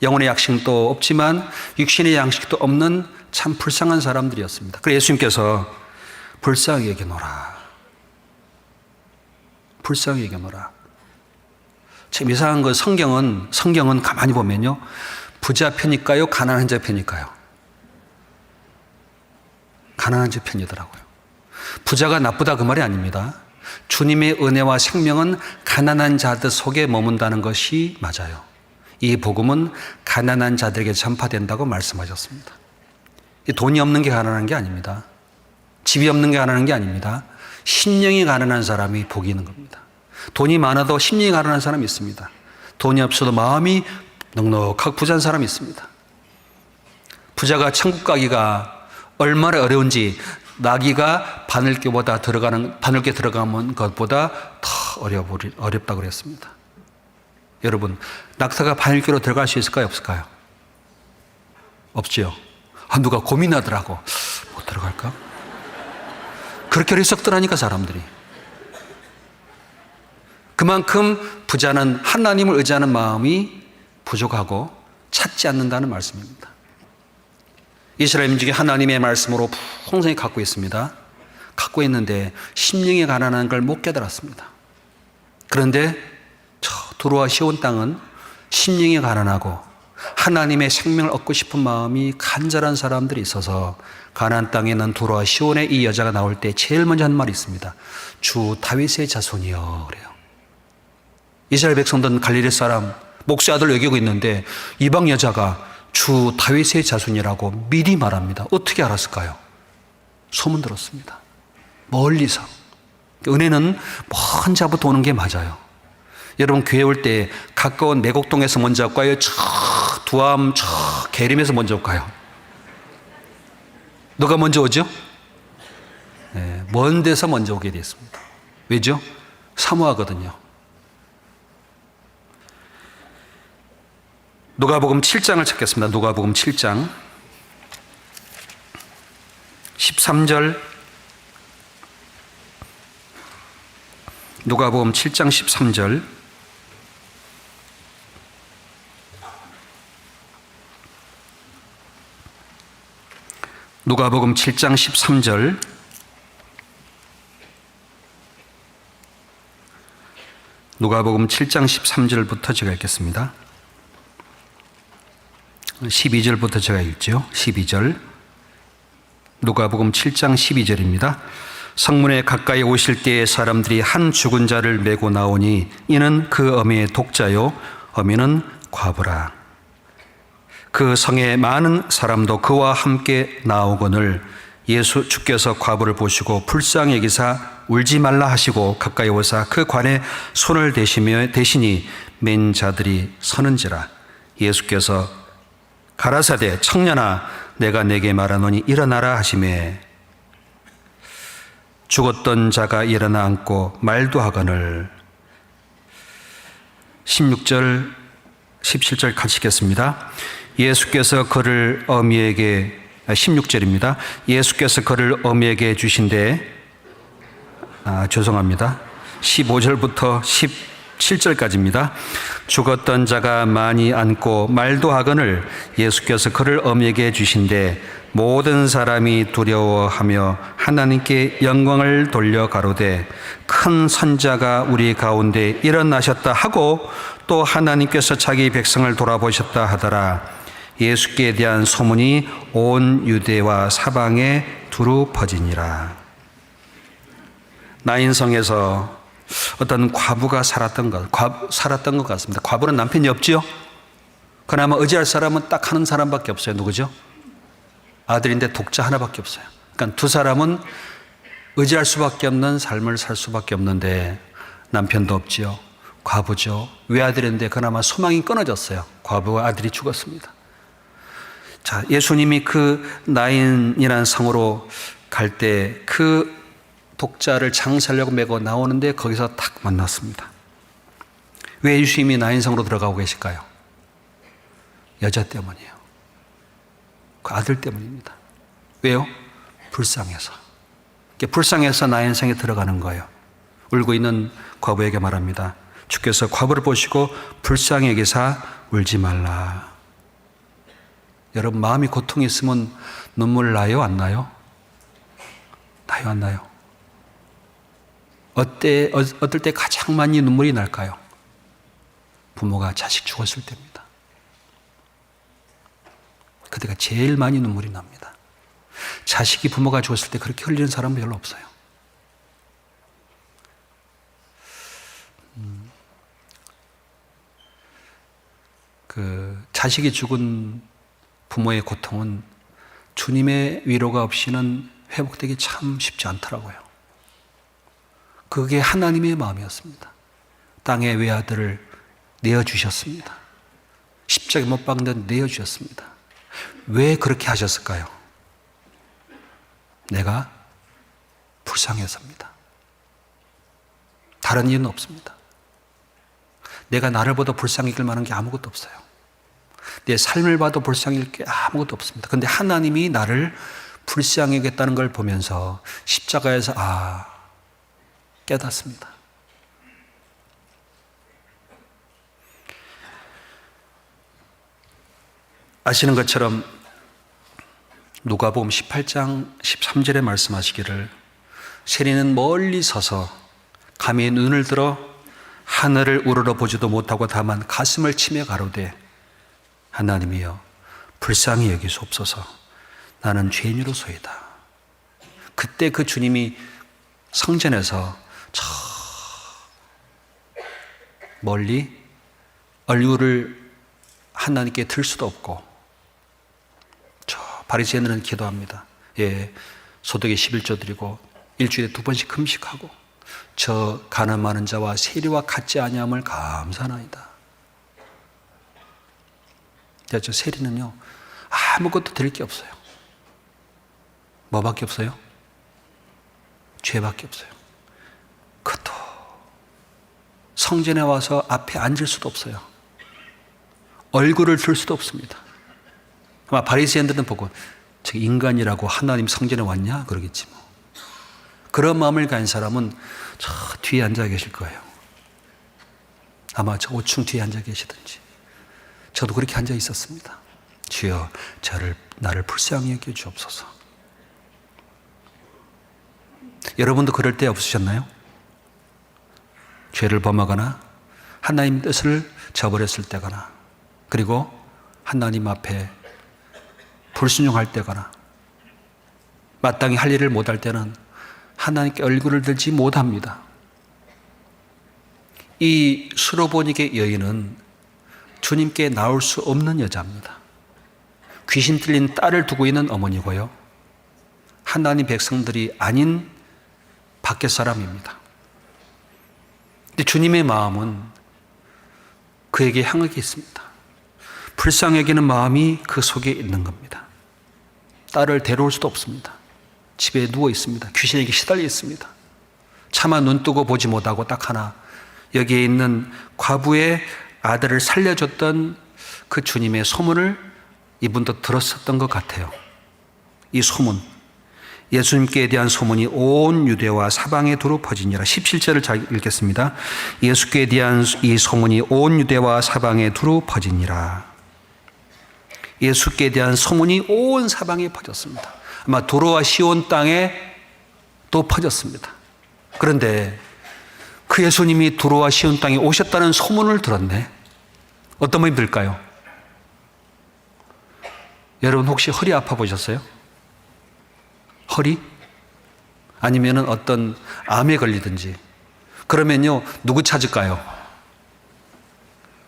A: 영혼의 양식도 없지만 육신의 양식도 없는 참 불쌍한 사람들이었습니다. 그래서 예수님께서 불쌍히 여겨노라. 불쌍히 여겨노라. 참 이상한 거 성경은 가만히 보면요. 부자 편일까요? 가난한 자 편일까요? 가난한 자 편이더라고요. 부자가 나쁘다 그 말이 아닙니다. 주님의 은혜와 생명은 가난한 자들 속에 머문다는 것이 맞아요. 이 복음은 가난한 자들에게 전파된다고 말씀하셨습니다. 돈이 없는 게 가난한 게 아닙니다. 집이 없는 게 가난한 게 아닙니다. 심령이 가난한 사람이 복이 있는 겁니다. 돈이 많아도 심령이 가난한 사람이 있습니다. 돈이 없어도 마음이 넉넉하고 부자인 사람이 있습니다. 부자가 천국 가기가 얼마나 어려운지 나귀가 바늘개 들어가는 것보다 더 어렵다고 그랬습니다. 여러분, 낙타가 바늘개로 들어갈 수 있을까요? 없을까요? 없지요. 누가 고민하더라고. 못 들어갈까? 그렇게 어리석더라니까 사람들이. 그만큼 부자는 하나님을 의지하는 마음이 부족하고 찾지 않는다는 말씀입니다. 이스라엘 민족이 하나님의 말씀으로 풍성히 갖고 있습니다. 갖고 있는데 심령이 가난한 걸 못 깨달았습니다. 그런데 저 두로와 시온 땅은 심령이 가난하고 하나님의 생명을 얻고 싶은 마음이 간절한 사람들이 있어서 가나안 땅에 있는 두로와 시온의 이 여자가 나올 때 제일 먼저 한 말이 있습니다. 주 다윗의 자손이여 그래요. 이스라엘 백성들은 갈릴리 사람 목수 아들 여기고 있는데 이방 여자가 주 다윗의 자손이라고 미리 말합니다. 어떻게 알았을까요? 소문 들었습니다. 멀리서. 은혜는 먼저부터 오는 게 맞아요. 여러분 교회 올 때 가까운 내곡동에서 먼저 올까요? 저 두암 저 계림에서 먼저 올까요? 누가 먼저 오죠? 네, 먼 데서 먼저 오게 됐습니다. 왜죠? 사모하거든요. 누가복음 7장을 찾겠습니다. 누가복음 7장 13절 누가복음 7장 13절 누가복음 7장 13절 누가복음 7장 13절부터 제가 읽겠습니다. 12절부터 제가 읽죠. 12절 누가복음 7장 12절입니다. 성문에 가까이 오실 때에 사람들이 한 죽은 자를 메고 나오니 이는 그 어미의 독자요 어미는 과부라. 그 성에 많은 사람도 그와 함께 나오거늘 주께서 과부를 보시고 불쌍히 여기사 울지 말라 하시고 가까이 오사 그 관에 손을 대시니 맨 자들이 서는지라. 예수께서 가라사대 청년아 내가 내게 말하노니 일어나라 하시매 죽었던 자가 일어나 앉고 말도 하거늘. 16절 17절 같이 읽겠습니다. 예수께서 그를 어미에게 16절입니다. 예수께서 그를 어미에게 주신대 죄송합니다. 15절부터 17절까지입니다. 죽었던 자가 많이 앉고 말도 하거늘 예수께서 그를 어미에게 주신대 모든 사람이 두려워하며 하나님께 영광을 돌려 가로되 큰 선자가 우리 가운데 일어나셨다 하고 또 하나님께서 자기 백성을 돌아보셨다 하더라. 예수께 대한 소문이 온 유대와 사방에 두루 퍼지니라. 나인성에서 어떤 과부가 살았던 것 같습니다. 과부는 남편이 없지요. 그나마 의지할 사람은 딱 한 사람밖에 없어요. 누구죠? 아들인데 독자 하나밖에 없어요. 그러니까 두 사람은 의지할 수밖에 없는 삶을 살 수밖에 없는데 남편도 없지요. 과부죠. 외아들인데 그나마 소망이 끊어졌어요. 과부와 아들이 죽었습니다. 자, 예수님이 그 나인이라는 성으로 갈 때 그 독자를 장사하려고 메고 나오는데 거기서 딱 만났습니다. 왜 예수님이 나인성으로 들어가고 계실까요? 여자 때문이에요. 그 아들 때문입니다. 왜요? 불쌍해서. 불쌍해서 나인성에 들어가는 거예요. 울고 있는 과부에게 말합니다. 주께서 과부를 보시고 불쌍히 여기사 울지 말라. 여러분 마음이 고통이 있으면 눈물 나요? 안 나요? 나요? 안 나요? 어떨 때 가장 많이 눈물이 날까요? 부모가 자식 죽었을 때입니다. 그때가 제일 많이 눈물이 납니다. 자식이 부모가 죽었을 때 그렇게 흘리는 사람은 별로 없어요. 자식이 죽은 부모의 고통은 주님의 위로가 없이는 회복되기 참 쉽지 않더라고요. 그게 하나님의 마음이었습니다. 땅의 외아들을 내어주셨습니다. 십자가에 못 박는 내어주셨습니다. 왜 그렇게 하셨을까요? 내가 불쌍해서입니다. 다른 이유는 없습니다. 내가 나를 보다 불쌍히 여길 만한 게 아무것도 없어요. 내 삶을 봐도 불쌍히 여길 게 아무것도 없습니다. 그런데 하나님이 나를 불쌍히 여겼다는 걸 보면서 십자가에서 깨닫습니다. 아시는 것처럼 누가복음 18장 13절에 말씀하시기를 세리는 멀리 서서 감히 눈을 들어 하늘을 우러러 보지도 못하고 다만 가슴을 치며 가로되 하나님이여 불쌍히 여기소서 나는 죄인으로소이다. 그때 그 주님이 성전에서 저 멀리 얼굴을 하나님께 들 수도 없고 저 바리새인들은 기도합니다. 소득의 11조 드리고 일주일에 2번씩 금식하고 저 가난 많은 자와 세리와 같지 아니함을 감사하나이다. 저 세리는요 아무것도 드릴 게 없어요. 뭐밖에 없어요? 죄밖에 없어요. 그것도 성전에 와서 앞에 앉을 수도 없어요. 얼굴을 들 수도 없습니다. 아마 바리새인들은 보고 저 인간이라고 하나님 성전에 왔냐? 그러겠지 뭐. 그런 마음을 가진 사람은 저 뒤에 앉아 계실 거예요. 아마 저 5층 뒤에 앉아 계시든지. 저도 그렇게 앉아 있었습니다. 주여 나를 불쌍히 여겨 주옵소서. 여러분도 그럴 때 없으셨나요? 죄를 범하거나 하나님 뜻을 저버렸을 때거나 그리고 하나님 앞에 불순종할 때거나 마땅히 할 일을 못할 때는 하나님께 얼굴을 들지 못합니다. 이 수로보니게 여인은 주님께 나올 수 없는 여자입니다. 귀신 들린 딸을 두고 있는 어머니고요. 하나님 백성들이 아닌 밖의 사람입니다. 근데 주님의 마음은 그에게 향하게 있습니다. 불쌍히 여기는 마음이 그 속에 있는 겁니다. 딸을 데려올 수도 없습니다. 집에 누워 있습니다. 귀신에게 시달려 있습니다. 차마 눈 뜨고 보지 못하고 딱 하나 여기에 있는 과부의 아들을 살려줬던 그 주님의 소문을 이분도 들었었던 것 같아요. 이 소문, 예수님께 대한 소문이 온 유대와 사방에 두루 퍼지니라. 17절을 잘 읽겠습니다. 예수께 대한 이 소문이 온 유대와 사방에 두루 퍼지니라. 예수께 대한 소문이 온 사방에 퍼졌습니다. 아마 도로와 시온 땅에 또 퍼졌습니다. 그런데 그 예수님이 도로와 시온 땅에 오셨다는 소문을 들었네. 어떤 마음이 들까요? 여러분 혹시 허리 아파 보셨어요? 허리? 아니면 어떤 암에 걸리든지 그러면요 누구 찾을까요?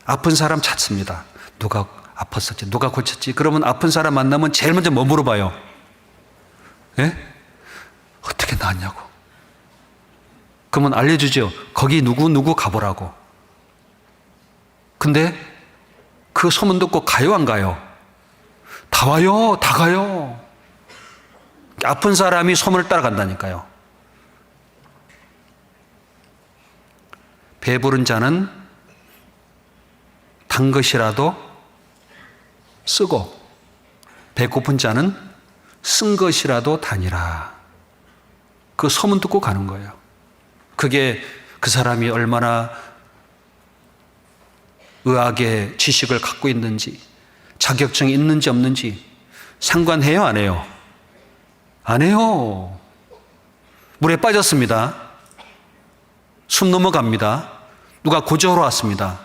A: 아픈 사람 찾습니다. 누가 아팠었지? 누가 고쳤지? 그러면 아픈 사람 만나면 제일 먼저 뭐 물어봐요? 어떻게 나았냐고. 그러면 알려주죠. 거기 누구 가보라고. 근데 그 소문 듣고 가요 안 가요? 다 와요. 다 가요. 아픈 사람이 소문을 따라간다니까요. 배부른 자는 단 것이라도 쓰고 배고픈 자는 쓴 것이라도 다니라. 그 소문 듣고 가는 거예요. 그게 그 사람이 얼마나 의학의 지식을 갖고 있는지 자격증이 있는지 없는지 상관해요 안 해요? 안 해요. 물에 빠졌습니다. 숨 넘어갑니다. 누가 구조하러 왔습니다.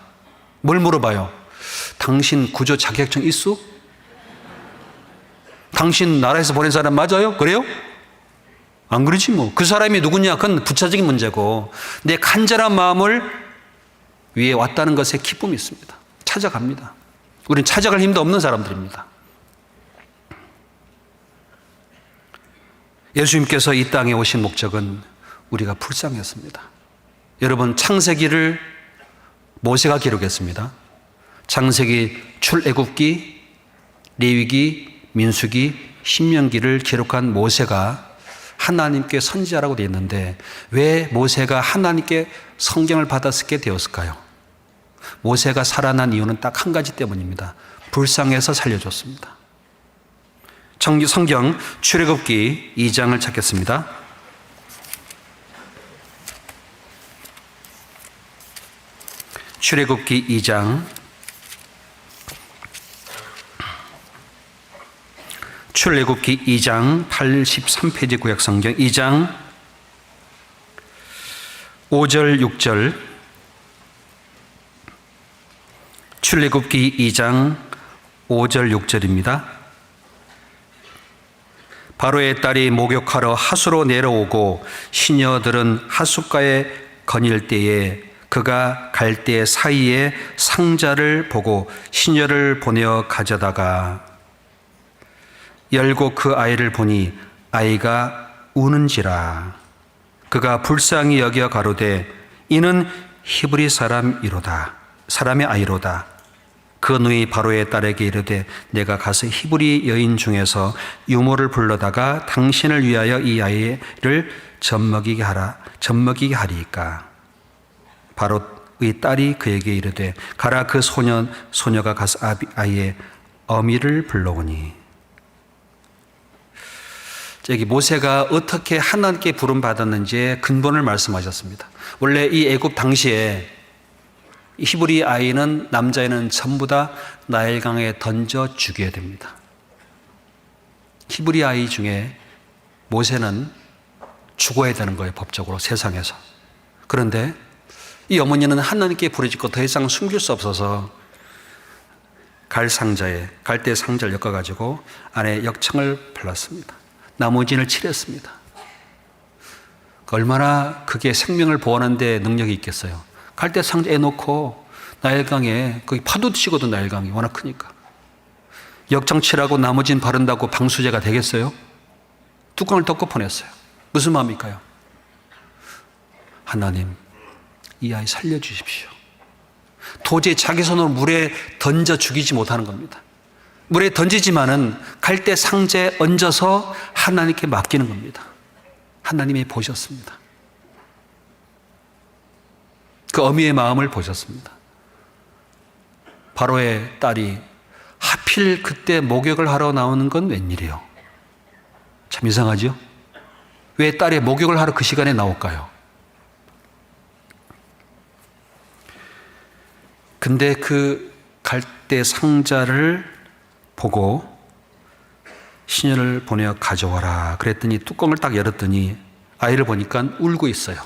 A: 뭘 물어봐요? 당신 구조 자격증 있어? 당신 나라에서 보낸 사람 맞아요? 그래요? 안 그러지 뭐. 그 사람이 누구냐? 그건 부차적인 문제고 내 간절한 마음을 위해 왔다는 것에 기쁨이 있습니다. 찾아갑니다. 우리는 찾아갈 힘도 없는 사람들입니다. 예수님께서 이 땅에 오신 목적은 우리가 불쌍했습니다. 여러분, 창세기를 모세가 기록했습니다. 창세기, 출애굽기, 레위기, 민수기, 신명기를 기록한 모세가 하나님께 선지자라고 되어 있는데 왜 모세가 하나님께 성경을 받았게 되었을까요? 모세가 살아난 이유는 딱 한 가지 때문입니다. 불쌍해서 살려줬습니다. 성경 출애굽기 2장을 찾겠습니다. 출애굽기 2장 출애굽기 2장 83페이지 구약성경 2장 5절 6절 출애굽기 2장 5절 6절입니다. 바로의 딸이 목욕하러 하수로 내려오고 시녀들은 하숫가에 거닐 때에 그가 갈대 사이에 상자를 보고 시녀를 보내어 가져다가 열고 그 아이를 보니 아이가 우는지라. 그가 불쌍히 여겨 가로되 이는 히브리 사람의 아이로다. 그 누이 바로의 딸에게 이르되 내가 가서 히브리 여인 중에서 유모를 불러다가 당신을 위하여 이 아이를 젖먹이게 하리이까. 바로의 딸이 그에게 이르되 가라. 그 소녀가 가서 아이의 어미를 불러오니. 여기 모세가 어떻게 하나님께 부름받았는지의 근본을 말씀하셨습니다. 원래 이 애굽 당시에 히브리 아이는 남자애는 전부 다 나일강에 던져 죽여야 됩니다. 히브리 아이 중에 모세는 죽어야 되는 거예요, 법적으로 세상에서. 그런데 이 어머니는 하나님께 부르짖고 더 이상 숨길 수 없어서 갈대 상자를 엮어가지고 안에 역청을 발랐습니다. 나무진을 칠했습니다. 얼마나 그게 생명을 보호하는 데 능력이 있겠어요. 갈대 상자에 놓고 나일강에 거기 파도 치거든. 나일강이 워낙 크니까 역청 칠하고 나무진 바른다고 방수제가 되겠어요? 뚜껑을 덮고 보냈어요. 무슨 마음일까요? 하나님, 이 아이 살려주십시오. 도저히 자기 손으로 물에 던져 죽이지 못하는 겁니다. 물에 던지지만은 갈대 상자에 얹어서 하나님께 맡기는 겁니다. 하나님이 보셨습니다. 그 어미의 마음을 보셨습니다. 바로의 딸이 하필 그때 목욕을 하러 나오는 건 웬일이에요? 참 이상하죠? 왜 딸이 목욕을 하러 그 시간에 나올까요? 근데 그 갈대 상자를 보고 시녀를 보내어 가져와라 그랬더니 뚜껑을 딱 열었더니 아이를 보니까 울고 있어요.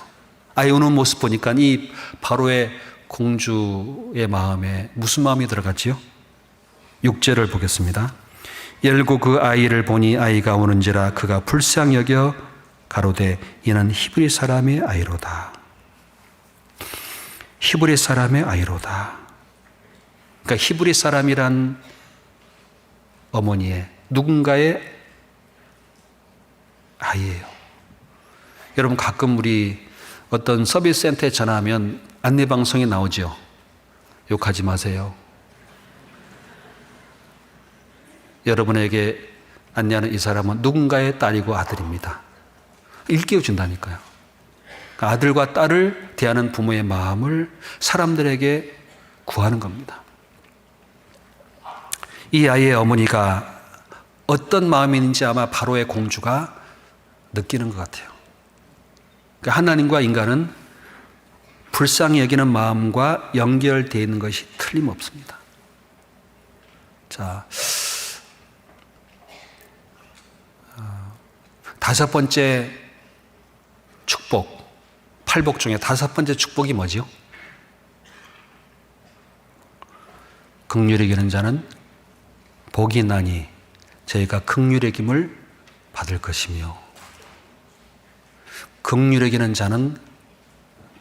A: 아이 우는 모습 보니까 이 바로의 공주의 마음에 무슨 마음이 들어갔지요? 6절을 보겠습니다. 열고 그 아이를 보니 아이가 우는지라. 그가 불쌍히 여겨 가로되 이는 히브리 사람의 아이로다. 히브리 사람의 아이로다. 그러니까 히브리 사람이란 어머니의 누군가의 아이예요. 여러분, 가끔 우리 어떤 서비스 센터에 전화하면 안내방송이 나오죠. 욕하지 마세요. 여러분에게 안내하는 이 사람은 누군가의 딸이고 아들입니다. 일깨워준다니까요. 그러니까 아들과 딸을 대하는 부모의 마음을 사람들에게 구하는 겁니다. 이 아이의 어머니가 어떤 마음인지 아마 바로의 공주가 느끼는 것 같아요. 그러니까 하나님과 인간은 불쌍히 여기는 마음과 연결되어 있는 것이 틀림없습니다. 자, 다섯 번째 축복, 팔복 중에 다섯 번째 축복이 뭐죠? 긍휼히 여기는 자는 복이 있나니 저희가 긍휼히 여김을 받을 것이며, 긍휼히 여기는 자는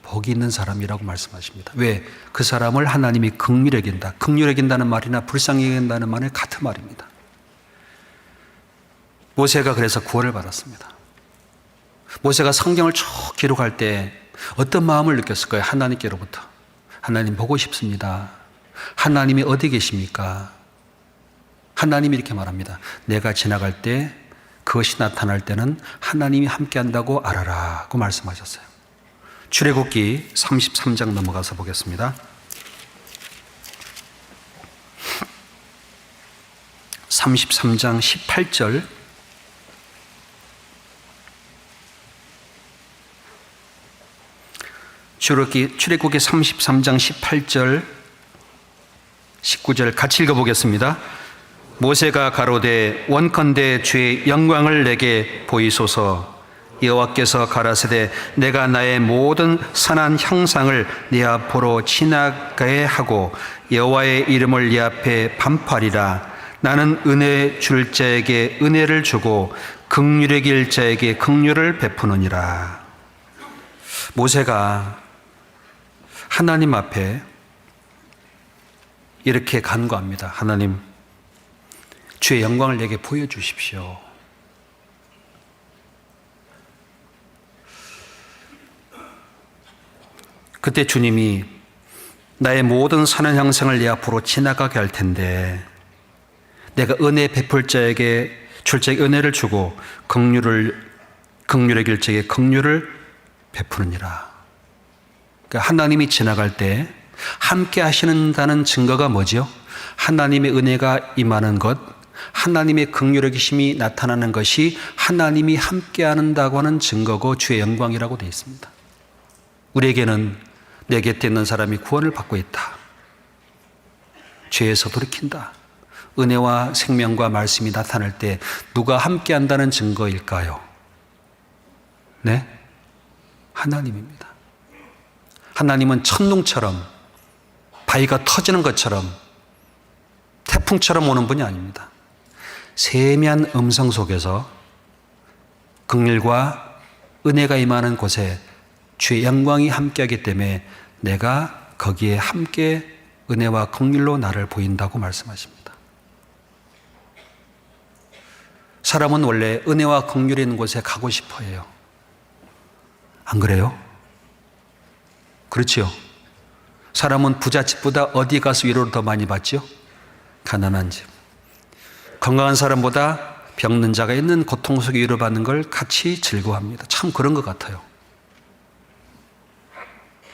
A: 복이 있는 사람이라고 말씀하십니다. 왜? 그 사람을 하나님이 긍휼히 여긴다. 긍휼히 여긴다는 말이나 불쌍히 여긴다는 말은 같은 말입니다. 모세가 그래서 구원을 받았습니다. 모세가 성경을 쭉 기록할 때 어떤 마음을 느꼈을까요? 하나님께로부터. 하나님 보고 싶습니다. 하나님이 어디 계십니까? 하나님이 이렇게 말합니다. 내가 지나갈 때 그것이 나타날 때는 하나님이 함께한다고 알아라고 말씀하셨어요. 출애굽기 33장 넘어가서 보겠습니다. 33장 18절. 출애굽기 33장 18절 19절 같이 읽어보겠습니다. 모세가 가로되 원컨대 주의 영광을 내게 보이소서. 여호와께서 가라사대 내가 나의 모든 선한 형상을 네 앞으로 지나가게 하고 여호와의 이름을 네 앞에 반팔이라. 나는 은혜 줄 자에게 은혜를 주고 긍휼히 여길 자에게 긍휼을 베푸느니라. 모세가 하나님 앞에 이렇게 간구합니다. 하나님, 주의 영광을 내게 보여주십시오. 그때 주님이 나의 모든 선한 형상을 네 앞으로 지나가게 할 텐데 내가 은혜 베풀 자에게 줄 자에게 은혜를 주고 긍휼히 여길 자에게 긍휼을 베푸느니라. 그러니까 하나님이 지나갈 때 함께 하시는다는 증거가 뭐죠? 하나님의 은혜가 임하는 것, 하나님의 긍휼히 여기심이 나타나는 것이 하나님이 함께 한다고 하는 증거고 주의 영광이라고 되어 있습니다. 우리에게는 내 곁에 있는 사람이 구원을 받고 있다. 죄에서 돌이킨다. 은혜와 생명과 말씀이 나타날 때 누가 함께 한다는 증거일까요? 네? 하나님입니다. 하나님은 천둥처럼 바위가 터지는 것처럼 태풍처럼 오는 분이 아닙니다. 세미한 음성 속에서 긍휼과 은혜가 임하는 곳에 주의 영광이 함께하기 때문에 내가 거기에 함께 은혜와 긍휼로 나를 보인다고 말씀하십니다. 사람은 원래 은혜와 긍휼이 있는 곳에 가고 싶어 해요. 안 그래요? 그렇지요. 사람은 부잣집보다 어디 가서 위로를 더 많이 받죠? 가난한 집. 건강한 사람보다 병든 자가 있는 고통 속에 위로받는 걸 같이 즐거워합니다. 참 그런 것 같아요.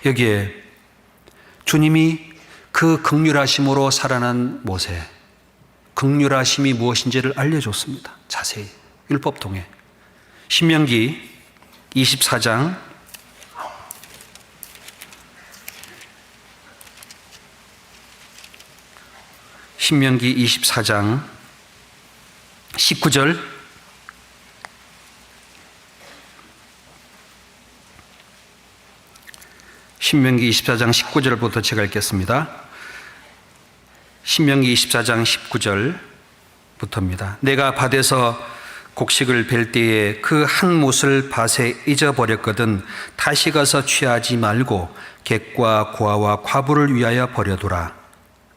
A: 여기에 주님이 그 긍휼하심으로 살아난 모세, 긍휼하심이 무엇인지를 알려줬습니다. 자세히 율법 통해. 신명기 24장 19절 신명기 24장 19절부터 제가 읽겠습니다. 신명기 24장 19절부터입니다. 내가 밭에서 곡식을 벨 때에 그 한 못을 밭에 잊어버렸거든 다시 가서 취하지 말고 객과 고아와 과부를 위하여 버려두라.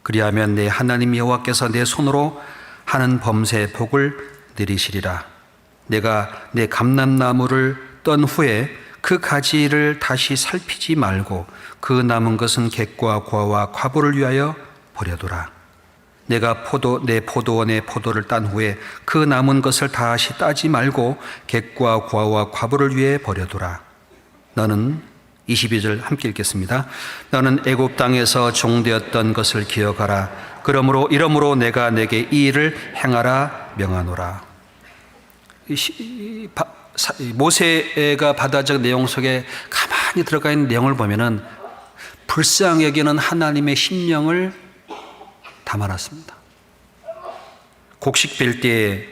A: 그리하면 내 하나님 여호와께서 내 손으로 하는 범사의 복을 내리시리라. 내가 내 감람나무를 떤 후에 그 가지를 다시 살피지 말고 그 남은 것은 객과 고아와 과부를 위하여 버려두라. 내가 내 포도원의 포도를 딴 후에 그 남은 것을 다시 따지 말고 객과 고아와 과부를 위해 버려두라. 너는 22절 함께 읽겠습니다. 너는 애굽 땅에서 종되었던 것을 기억하라. 이러므로 내가 내게 이 일을 행하라 명하노라. 모세가 받아적 내용 속에 가만히 들어가 있는 내용을 보면은 불쌍히 여기는 하나님의 심령을 담아놨습니다. 곡식 벨 때에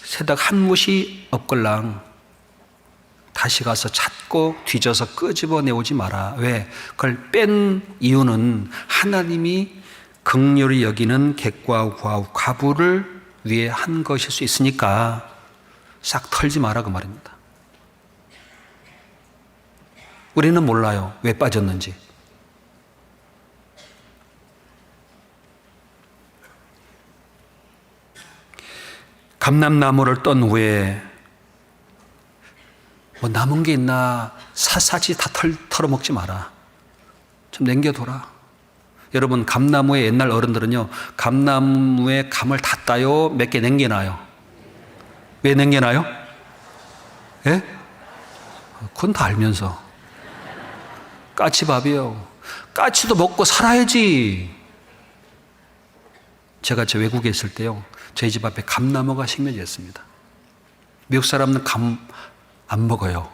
A: 새덕 한 뭇이 없걸랑 다시 가서 찾고 뒤져서 끄집어내오지 마라. 왜? 그걸 뺀 이유는 하나님이 긍휼히 여기는 객과 과부를 위해 한 것일 수 있으니까 싹 털지 마라 그 말입니다. 우리는 몰라요. 왜 빠졌는지. 감람나무를 떤 후에 뭐 남은 게 있나 샅샅이 다 털어먹지 마라. 좀 남겨둬라. 여러분, 감나무의 옛날 어른들은요, 감나무에 감을 다 따요? 몇 개 남겨놔요? 왜 남겨놔요? 예? 그건 다 알면서. 까치밥이요. 까치도 먹고 살아야지. 제가 외국에 있을 때요, 저희 집 앞에 감나무가 심겨졌습니다. 미국 사람은 감 안 먹어요.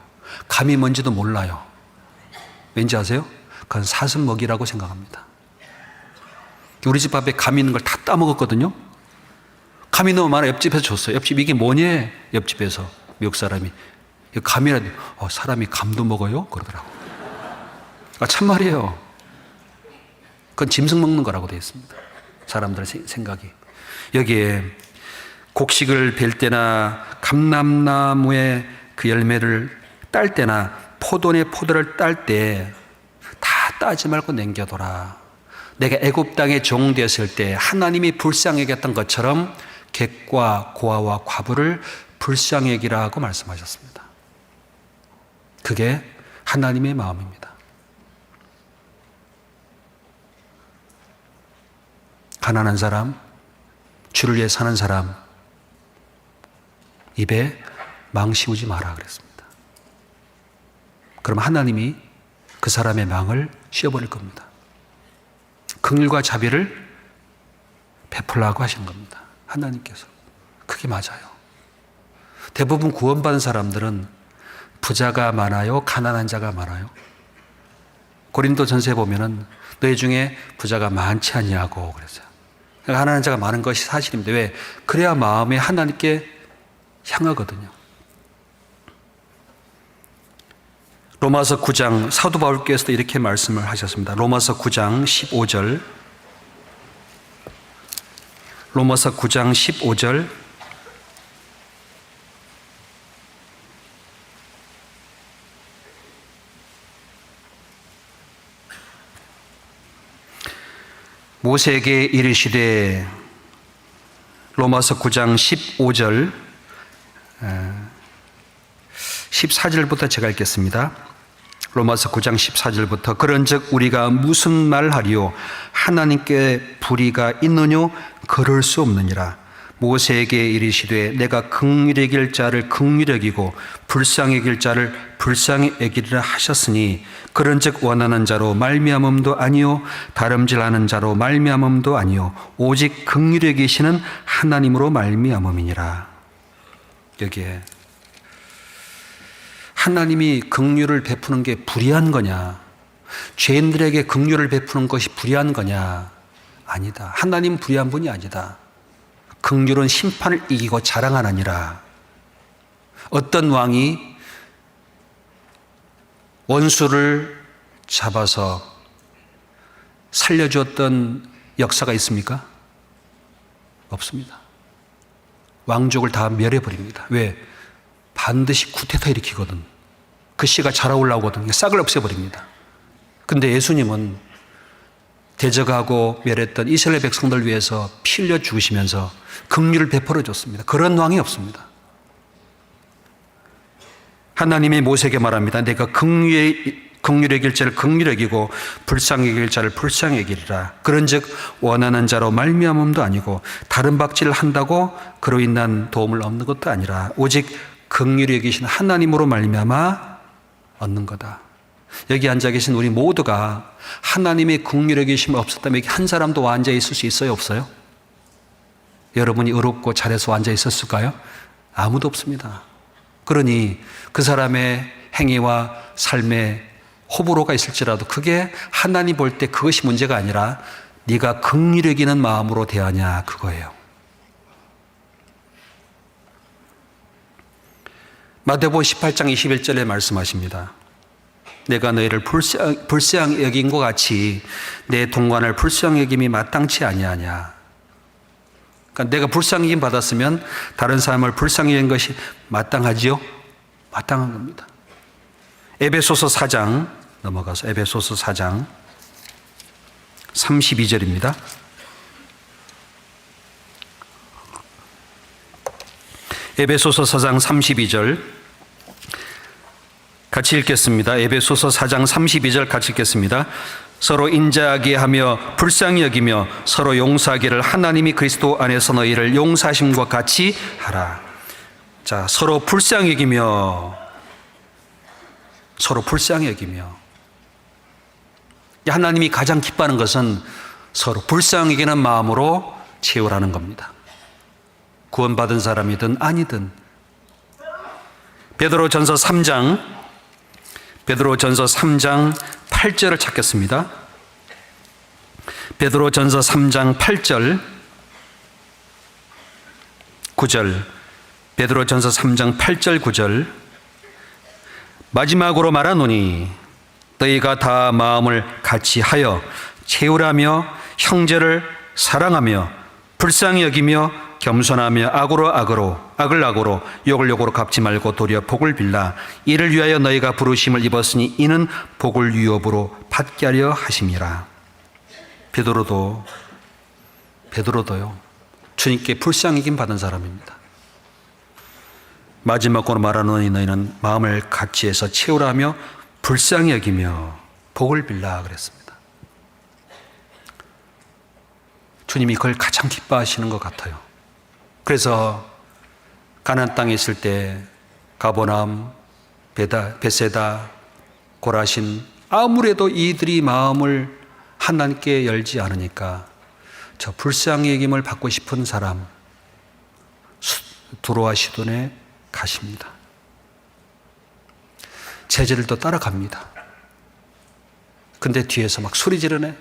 A: 감이 뭔지도 몰라요. 왠지 아세요? 그건 사슴 먹이라고 생각합니다. 우리 집 앞에 감이 있는 걸 다 따먹었거든요. 감이 너무 많아 옆집에서 줬어요. 옆집 이게 뭐냐? 옆집에서 미국 사람이 감이라니 사람이 감도 먹어요? 그러더라고. 참말이에요. 그건 짐승 먹는 거라고 되어 있습니다. 사람들의 생각이. 여기에 곡식을 벨 때나 감람나무의 그 열매를 딸 때나 포도의 포도를 딸 때 다 따지 말고 남겨둬라. 내가 애굽 땅에 종되었을 때 하나님이 불쌍히 여겼던 것처럼 객과 고아와 과부를 불쌍히 여기라고 말씀하셨습니다. 그게 하나님의 마음입니다. 가난한 사람, 주를 위해 사는 사람 입에 망 씌우지 마라 그랬습니다. 그럼 하나님이 그 사람의 망을 씌워버릴 겁니다. 긍휼과 자비를 베풀라고 하신 겁니다. 하나님께서. 그게 맞아요. 대부분 구원받은 사람들은 부자가 많아요? 가난한 자가 많아요? 고린도전서에 보면은 너희 중에 부자가 많지 않냐고 그랬어요. 가난한 자가 많은 것이 사실입니다. 왜? 그래야 마음이 하나님께 향하거든요. 로마서 9장 사도 바울께서도 이렇게 말씀을 하셨습니다. 로마서 9장 15절. 로마서 9장 15절. 모세에게 이르시되, 로마서 9장 15절 14절부터 제가 읽겠습니다. 로마서 9장 14절부터 그런즉 우리가 무슨 말하리요? 하나님께 불의가 있느뇨? 그럴 수 없느니라. 모세에게 이르시되 내가 긍휼히 여길 자를 긍휼히 여기고 불쌍히 여길 자를 불쌍히 여기리라 하셨으니 그런즉 원하는 자로 말미암음도 아니요 다름질하는 자로 말미암음도 아니요 오직 긍휼히 여기시는 하나님으로 말미암음이니라. 여기에 하나님이 긍휼을 베푸는 게 불의한 거냐? 죄인들에게 긍휼을 베푸는 것이 불의한 거냐? 아니다. 하나님은 불의한 분이 아니다. 긍휼은 심판을 이기고 자랑하느니라. 어떤 왕이 원수를 잡아서 살려주었던 역사가 있습니까? 없습니다. 왕족을 다 멸해버립니다. 왜? 반드시 쿠데타 일으키거든. 그 씨가 자라올라오거든. 싹을 없애버립니다. 근데 예수님은 대적하고 멸했던 이스라엘 백성들 위해서 피 흘려 죽으시면서 긍휼을 베풀어 줬습니다. 그런 왕이 없습니다. 하나님이 모세에게 말합니다. 내가 긍휼히 여길 자를 긍휼히 여기고 불쌍히 여길 자를 불쌍히 여기리라. 그런즉 원하는 자로 말미암음도 아니고 다른 박질을 한다고 그로 인한 도움을 얻는 것도 아니라 오직 긍휼히 여기신 하나님으로 말미암아 얻는 거다. 여기 앉아 계신 우리 모두가 하나님의 긍휼히 여기심이 없었다면 여기 한 사람도 앉아 있을 수 있어요? 없어요? 여러분이 의롭고 잘해서 앉아 있었을까요? 아무도 없습니다. 그러니 그 사람의 행위와 삶에 호불호가 있을지라도 그게 하나님 볼 때 그것이 문제가 아니라 네가 긍휼히 여기는 마음으로 대하냐 그거예요. 마태복음 18장 21절에 말씀하십니다. 내가 너희를 불쌍히 여긴 것 같이 내 동관을 불쌍히 여김이 마땅치 아니하냐. 그러니까 내가 불쌍히 여김 받았으면 다른 사람을 불쌍히 여긴 것이 마땅하지요? 마땅한 겁니다. 에베소서 4장 넘어가서 에베소서 4장 32절입니다. 에베소서 4장 32절 같이 읽겠습니다. 에베소서 4장 32절 같이 읽겠습니다. 서로 인자하게 하며 불쌍히 여기며 서로 용서하기를 하나님이 그리스도 안에서 너희를 용서하심과 같이 하라. 자, 서로 불쌍히 여기며 서로 불쌍히 여기며 하나님이 가장 기뻐하는 것은 서로 불쌍히 여기는 마음으로 채우라는 겁니다. 구원받은 사람이든 아니든. 베드로전서 3장 8절을 찾겠습니다. 베드로전서 3장 8절 9절 베드로전서 3장 8절 9절 마지막으로 말하노니 너희가 다 마음을 같이 하여 채우라며 형제를 사랑하며 불쌍히 여기며 겸손하며 악을 악으로 욕을 욕으로 갚지 말고 도리어 복을 빌라. 이를 위하여 너희가 부르심을 입었으니 이는 복을 유업으로 받게 하려 하심이라. 베드로도요 주님께 불쌍히 여김 받은 사람입니다. 마지막으로 말하노니 너희는 마음을 같이 해서 채우라며 불쌍히 여기며 복을 빌라 그랬습니다. 주님이 그걸 가장 기뻐하시는 것 같아요. 그래서 가나안 땅에 있을 때 가버나움, 베세다, 고라신 아무래도 이들이 마음을 하나님께 열지 않으니까 저 불쌍히 여김을 받고 싶은 사람 두로와 시돈에 가십니다. 제자들도 따라갑니다. 근데 뒤에서 막 소리 지르네.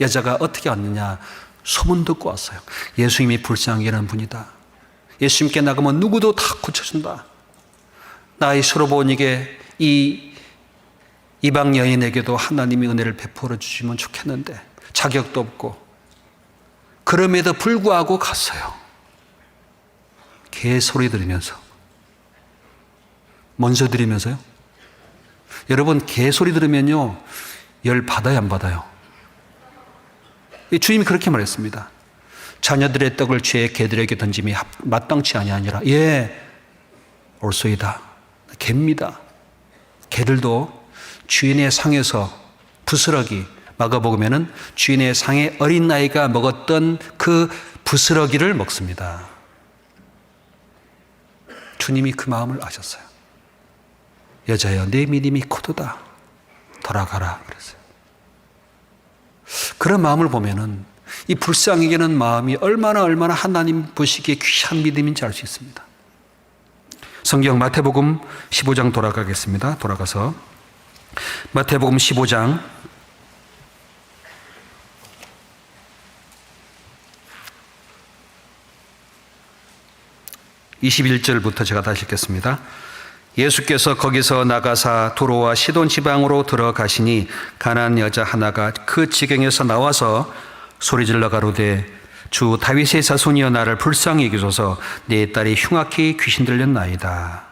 A: 여자가 어떻게 왔느냐 소문 듣고 왔어요. 예수님이 불쌍히 여기는 분이다. 예수님께 나가면 누구도 다 고쳐준다. 나의 수로보니게 이 이방 여인에게도 하나님이 은혜를 베풀어 주시면 좋겠는데 자격도 없고 그럼에도 불구하고 갔어요. 개소리 들으면서. 뭔 소리 들으면서요? 여러분 개소리 들으면요 열 받아요 안 받아요? 주님이 그렇게 말했습니다. 자녀들의 떡을 죄 개들에게 던짐이 마땅치 아니하니라. 예, 옳소이다. 개입니다. 개들도 주인의 상에서 부스러기 마가복음에는 주인의 상에 어린 나이가 먹었던 그 부스러기를 먹습니다. 주님이 그 마음을 아셨어요. 여자여 내 믿음이 크도다. 돌아가라 그랬어요. 그런 마음을 보면은 이 불쌍히 여기는 마음이 얼마나 하나님 보시기에 귀한 믿음인지 알 수 있습니다. 성경 마태복음 15장 돌아가겠습니다. 돌아가서 마태복음 15장 21절부터 제가 다시 읽겠습니다. 예수께서 거기서 나가사 두로와 시돈 지방으로 들어가시니 가나안 여자 하나가 그 지경에서 나와서 소리질러 가로되 주 다윗의 자손이여 나를 불쌍히 여기소서 내 딸이 흉악히 귀신 들렸나이다.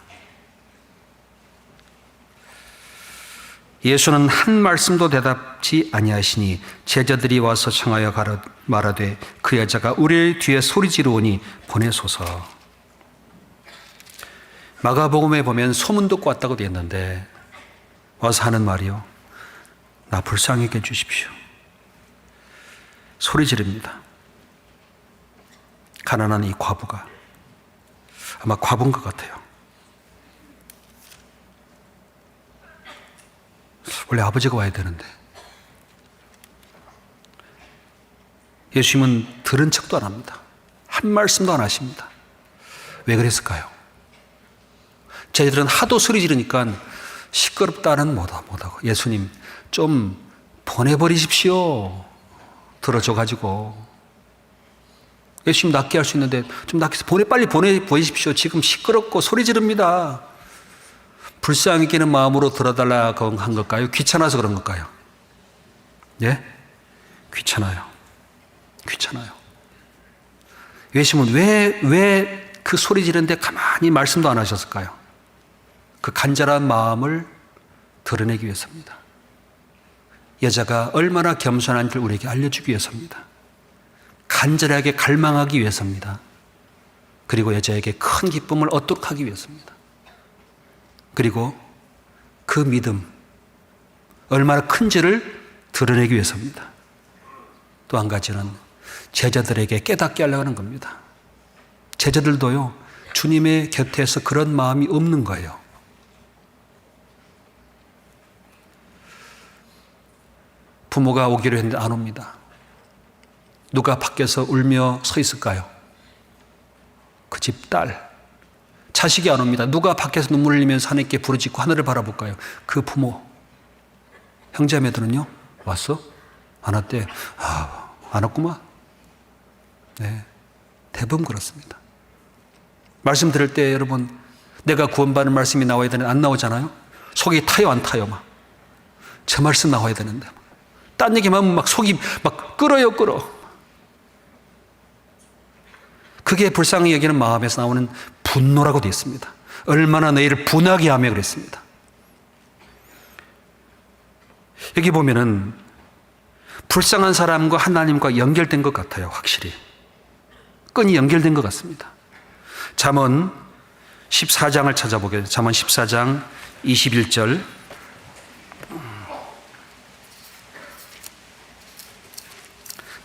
A: 예수는 한 말씀도 대답지 아니하시니 제자들이 와서 청하여 말하되 그 여자가 우리 뒤에 소리 지르오니 보내소서. 마가복음에 보면 소문 듣고 왔다고 되어 있는데 와서 하는 말이요. 나 불쌍히 여겨 주십시오. 소리 지릅니다. 가난한 이 과부가 아마 과부인 것 같아요. 원래 아버지가 와야 되는데 예수님은 들은 척도 안 합니다. 한 말씀도 안 하십니다. 왜 그랬을까요? 저희들은 하도 소리 지르니까 시끄럽다는 못하고 예수님 좀 보내버리십시오. 들어줘가지고 예수님 낫게 할 수 있는데 좀 낫게 빨리 보내십시오. 지금 시끄럽고 소리 지릅니다. 불쌍히 여기는 마음으로 들어달라고 한 걸까요? 귀찮아서 그런 걸까요? 예? 귀찮아요. 귀찮아요. 외심은 왜 그 소리 지르는데 가만히 말씀도 안 하셨을까요? 그 간절한 마음을 드러내기 위해서입니다. 여자가 얼마나 겸손한지를 우리에게 알려주기 위해서입니다. 간절하게 갈망하기 위해서입니다. 그리고 여자에게 큰 기쁨을 얻도록 하기 위해서입니다. 그리고 그 믿음, 얼마나 큰지를 드러내기 위해서입니다. 또 한 가지는 제자들에게 깨닫게 하려고 하는 겁니다. 제자들도요, 주님의 곁에서 그런 마음이 없는 거예요. 부모가 오기로 했는데 안 옵니다. 누가 밖에서 울며 서 있을까요? 그 집 딸. 자식이 안 옵니다. 누가 밖에서 눈물 흘리면서 하나님께 부르짖고 하늘을 바라볼까요? 그 부모. 형제자매들은요, 왔어? 안 왔대? 안 왔구만. 네, 대부분 그렇습니다. 말씀 들을 때 여러분, 내가 구원받는 말씀이 나와야 되는데 안 나오잖아요? 속이 타요, 안 타요? 막. 제 말씀 나와야 되는데. 딴 얘기만 하면 막 속이 막 끓어요, 끓어. 그게 불쌍히 여기는 마음에서 나오는 분노라고 되어 있습니다. 얼마나 너희를 분하게 하며 그랬습니다. 여기 보면은 불쌍한 사람과 하나님과 연결된 것 같아요, 확실히. 끈이 연결된 것 같습니다. 잠언 14장을 찾아보겠습니다. 잠언 14장 21절.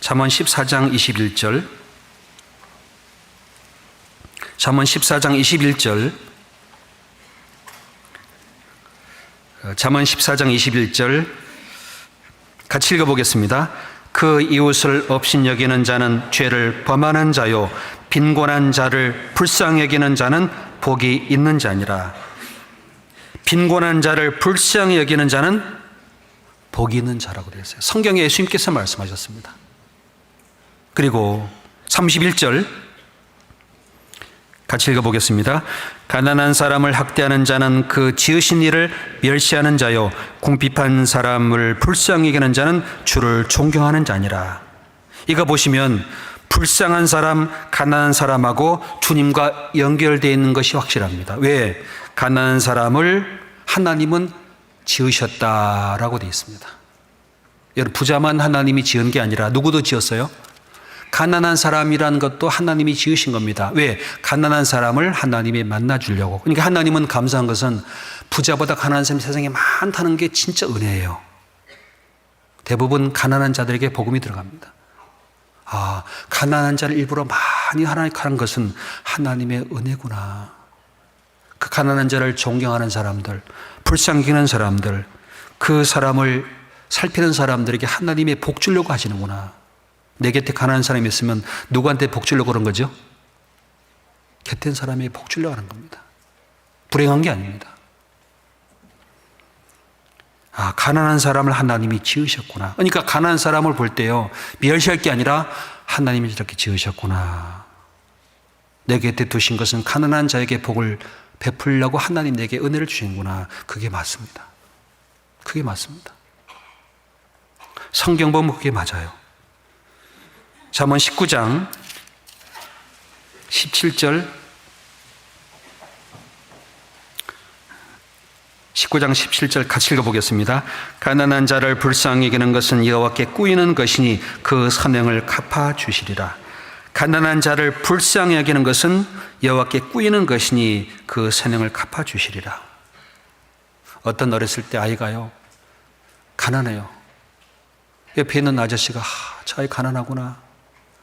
A: 잠언 14장 21절. 잠언 14장 21절. 잠언 14장 21절 같이 읽어보겠습니다. 그 이웃을 업신여기는 자는 죄를 범하는 자요 빈곤한 자를 불쌍히 여기는 자는 복이 있는 자니라. 빈곤한 자를 불쌍히 여기는 자는 복이 있는 자라고 되어 있어요. 성경에 예수님께서 말씀하셨습니다. 그리고 31절 같이 읽어보겠습니다. 가난한 사람을 학대하는 자는 그 지으신 일을 멸시하는 자요 궁핍한 사람을 불쌍히 여기는 자는 주를 존경하는 자니라. 이거 보시면 불쌍한 사람, 가난한 사람하고 주님과 연결되어 있는 것이 확실합니다. 왜? 가난한 사람을 하나님은 지으셨다라고 되어 있습니다. 여러분, 부자만 하나님이 지은 게 아니라 누구도 지었어요? 가난한 사람이라는 것도 하나님이 지으신 겁니다. 왜? 가난한 사람을 하나님이 만나주려고. 그러니까 하나님은 감사한 것은 부자보다 가난한 사람이 세상에 많다는 게 진짜 은혜예요. 대부분 가난한 자들에게 복음이 들어갑니다. 가난한 자를 일부러 많이 하나님께 하는 것은 하나님의 은혜구나. 그 가난한 자를 존경하는 사람들, 불쌍히 여기는 사람들, 그 사람을 살피는 사람들에게 하나님의 복 주려고 하시는구나. 내 곁에 가난한 사람이 있으면 누구한테 복 주려고 그런 거죠? 곁에 있는 사람이 복 주려고 하는 겁니다. 불행한 게 아닙니다. 가난한 사람을 하나님이 지으셨구나. 그러니까 가난한 사람을 볼 때요, 멸시할 게 아니라 하나님이 이렇게 지으셨구나. 내 곁에 두신 것은 가난한 자에게 복을 베풀려고 하나님 내게 은혜를 주시는구나. 그게 맞습니다. 그게 맞습니다. 성경 보면 그게 맞아요. 잠언 19장 17절 19장 17절 같이 읽어보겠습니다. 가난한 자를 불쌍히 여기는 것은 여호와께 꾸이는 것이니 그 선행을 갚아주시리라. 가난한 자를 불쌍히 여기는 것은 여호와께 꾸이는 것이니 그 선행을 갚아주시리라. 어떤 어렸을 때 아이가요, 가난해요. 옆에 있는 아저씨가 저 아이 가난하구나.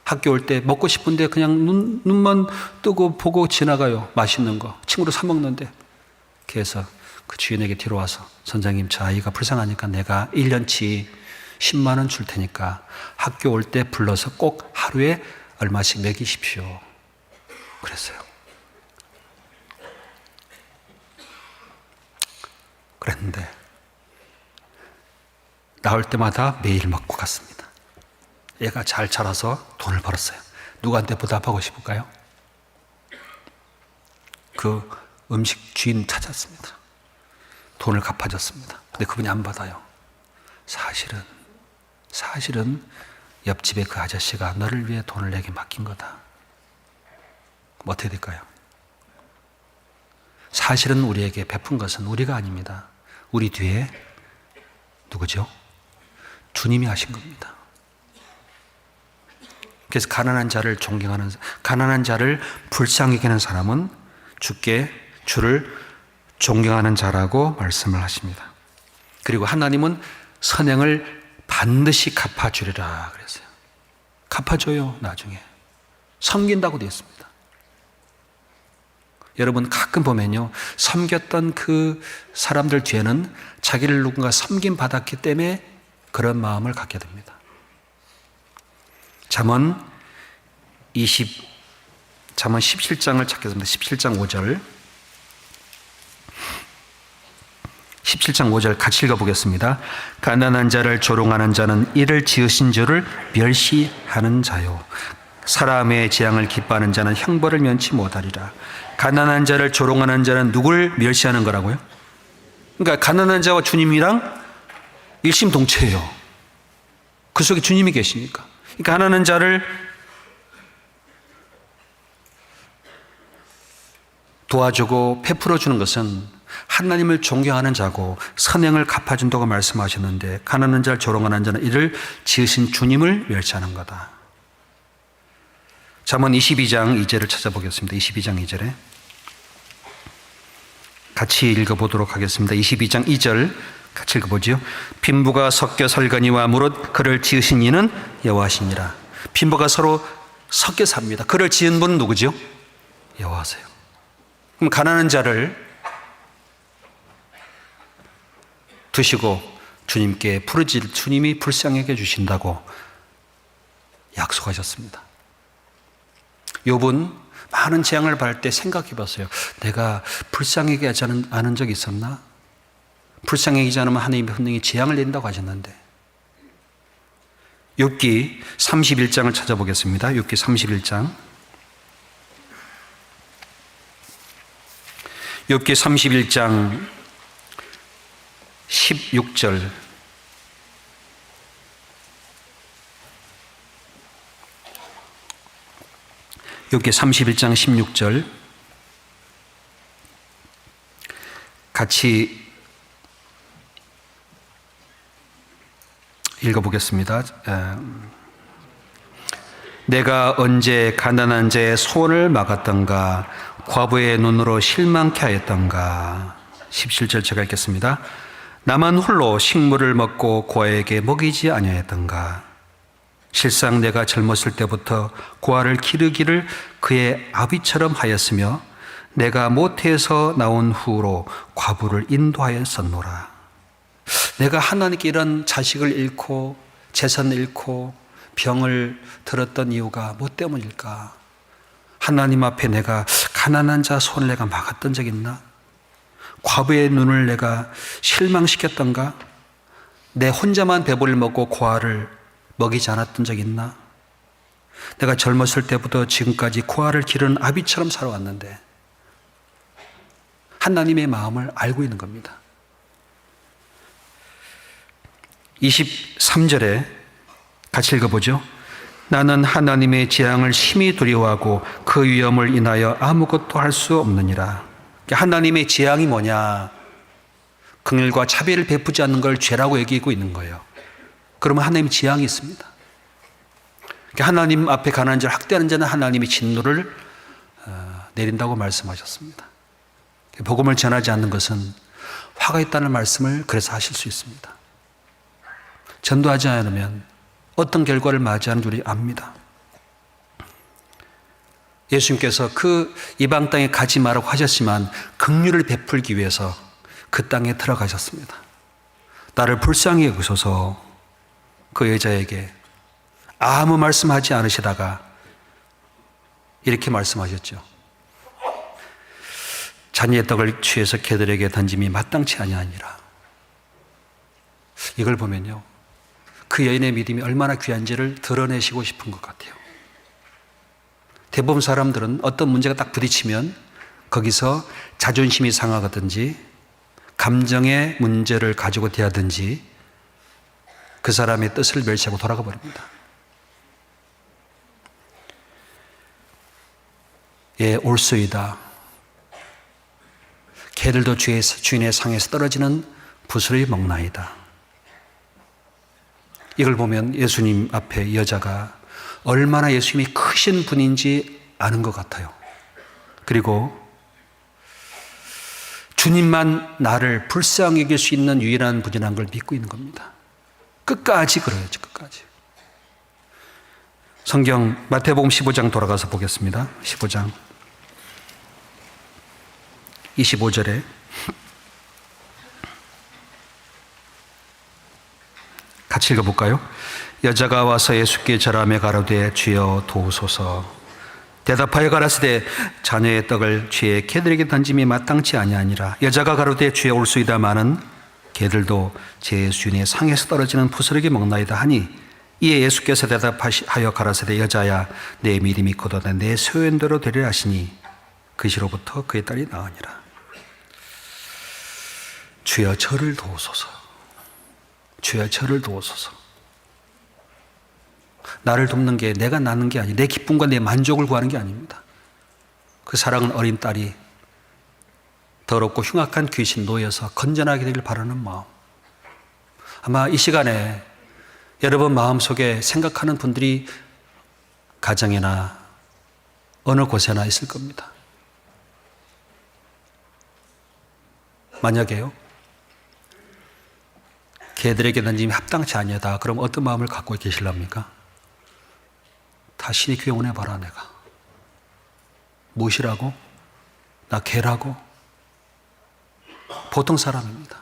A: 학교 올 때 먹고 싶은데 그냥 눈만 뜨고 보고 지나가요. 맛있는 거 친구로 사 먹는데. 그래서 그 주인에게 뒤로 와서, 선생님 저 아이가 불쌍하니까 내가 1년치 10만 원 줄 테니까 학교 올 때 불러서 꼭 하루에 얼마씩 먹이십시오. 그랬어요. 그랬는데 나올 때마다 매일 먹고 갔습니다. 얘가 잘 자라서 돈을 벌었어요. 누구한테 보답하고 싶을까요? 그 음식 주인 찾았습니다. 돈을 갚아줬습니다. 근데 그분이 안 받아요. 사실은 옆집에 그 아저씨가 너를 위해 돈을 내게 맡긴 거다. 그럼 어떻게 될까요? 사실은 우리에게 베푼 것은 우리가 아닙니다. 우리 뒤에 누구죠? 주님이 하신 겁니다. 그래서 가난한 자를 존경하는, 가난한 자를 불쌍히 여기는 사람은 주를 존경하는 자라고 말씀을 하십니다. 그리고 하나님은 선행을 반드시 갚아주리라 그랬어요. 갚아줘요. 나중에 섬긴다고 되어 있습니다. 여러분 가끔 보면요, 섬겼던 그 사람들 뒤에는 자기를 누군가 섬김 받았기 때문에 그런 마음을 갖게 됩니다. 잠언 17장을 찾겠습니다. 17장 5절. 17장 5절 같이 읽어보겠습니다. 가난한 자를 조롱하는 자는 이를 지으신 주를 멸시하는 자요, 사람의 재앙을 기뻐하는 자는 형벌을 면치 못하리라. 가난한 자를 조롱하는 자는 누굴 멸시하는 거라고요? 그러니까 가난한 자와 주님이랑 일심동체예요. 그 속에 주님이 계시니까. 그러니까 가난한 자를 도와주고 베풀어 주는 것은 하나님을 존경하는 자고 선행을 갚아준다고 말씀하셨는데, 가난한 자를 조롱하는 자는 이를 지으신 주님을 멸시하는 거다. 잠언 22장 2절을 찾아보겠습니다. 22장 2절에 같이 읽어보도록 하겠습니다. 22장 2절 같이 읽어보죠. 빈부가 섞여 살거니와 무릇 그를 지으신 이는 여호와시니라. 빈부가 서로 섞여 삽니다. 그를 지은 분은 누구죠? 여호와세요. 그럼 가난한 자를 드시고 주님께 부르짖을 주님이 불쌍하게 해주신다고 약속하셨습니다. 욥은 많은 재앙을 받을 때 생각해 봤어요. 내가 불쌍하게 하지 않은 적이 있었나? 불쌍하게 하지 않으면 하나님이 분명히 재앙을 낸다고 하셨는데. 욥기 31장을 찾아보겠습니다. 욥기 31장. 욥기 31장 16절. 욥기 31장 16절 같이 읽어보겠습니다. 내가 언제 가난한 자의 소원을 막았던가, 과부의 눈으로 실망케 하였던가. 17절 제가 읽겠습니다. 나만 홀로 식물을 먹고 고아에게 먹이지 아니하였던가. 실상 내가 젊었을 때부터 고아를 기르기를 그의 아비처럼 하였으며 내가 모태에서 나온 후로 과부를 인도하였었노라. 내가 하나님께 이런 자식을 잃고 재산을 잃고 병을 들었던 이유가 뭐 때문일까? 하나님 앞에 내가 가난한 자 손을 내가 막았던 적 있나? 과부의 눈을 내가 실망시켰던가? 내 혼자만 배불리 먹고 고아를 먹이지 않았던 적 있나? 내가 젊었을 때부터 지금까지 고아를 기르는 아비처럼 살아왔는데 하나님의 마음을 알고 있는 겁니다. 23절에 같이 읽어보죠. 나는 하나님의 재앙을 심히 두려워하고 그 위험을 인하여 아무것도 할 수 없느니라. 하나님의 재앙이 뭐냐? 긍휼과 자비를 베푸지 않는 걸 죄라고 얘기하고 있는 거예요. 그러면 하나님의 재앙이 있습니다. 하나님 앞에 가난한 자를 학대하는 자는 하나님의 진노를 내린다고 말씀하셨습니다. 복음을 전하지 않는 것은 화가 있다는 말씀을 그래서 하실 수 있습니다. 전도하지 않으면 어떤 결과를 맞이하는 줄 압니다. 예수님께서 그 이방 땅에 가지 말라고 하셨지만 긍휼을 베풀기 위해서 그 땅에 들어가셨습니다. 나를 불쌍히 여기소서. 그 여자에게 아무 말씀하지 않으시다가 이렇게 말씀하셨죠. 자녀의 떡을 취해서 개들에게 던짐이 마땅치 아니하니라. 이걸 보면요, 그 여인의 믿음이 얼마나 귀한지를 드러내시고 싶은 것 같아요. 대부분 사람들은 어떤 문제가 딱 부딪히면 거기서 자존심이 상하든지 감정의 문제를 가지고 대하든지 그 사람의 뜻을 멸시하고 돌아가 버립니다. 예, 올소이다. 개들도 주인의 상에서 떨어지는 부스를 먹나이다. 이걸 보면 예수님 앞에 여자가 얼마나 예수님이 크신 분인지 아는 것 같아요. 그리고 주님만 나를 불쌍히 여길 수 있는 유일한 분이라는 걸 믿고 있는 겁니다. 끝까지 그래야죠. 끝까지. 성경 마태복음 15장 돌아가서 보겠습니다. 15장 25절에 같이 읽어볼까요? 여자가 와서 예수께 절하며 가로되 주여 도우소서. 대답하여 가라사대 자녀의 떡을 쥐의 개들에게 던짐이 마땅치 아니하니라. 여자가 가로되 주여 올소이다마는 개들도 제 주인의 상에서 떨어지는 부스러기 먹나이다 하니 이에 예수께서 대답하여 가라사대 여자야 내 믿음이 곧하다 내 소원대로 되리라 하시니 그 시로부터 그의 딸이 나으니라. 주여 저를 도우소서. 주여 저를 도우소서. 나를 돕는 게 내가 낳는 게 아니에요. 내 기쁨과 내 만족을 구하는 게 아닙니다. 그 사랑은 어린 딸이 더럽고 흉악한 귀신 놓여서 건전하게 되길 바라는 마음. 아마 이 시간에 여러분 마음속에 생각하는 분들이 가정이나 어느 곳에나 있을 겁니다. 만약에요, 개들에게 던짐이 합당치 아니하다. 그럼 어떤 마음을 갖고 계실랍니까? 다시 교회 오내봐라 내가. 무엇이라고? 나 개라고? 보통 사람입니다.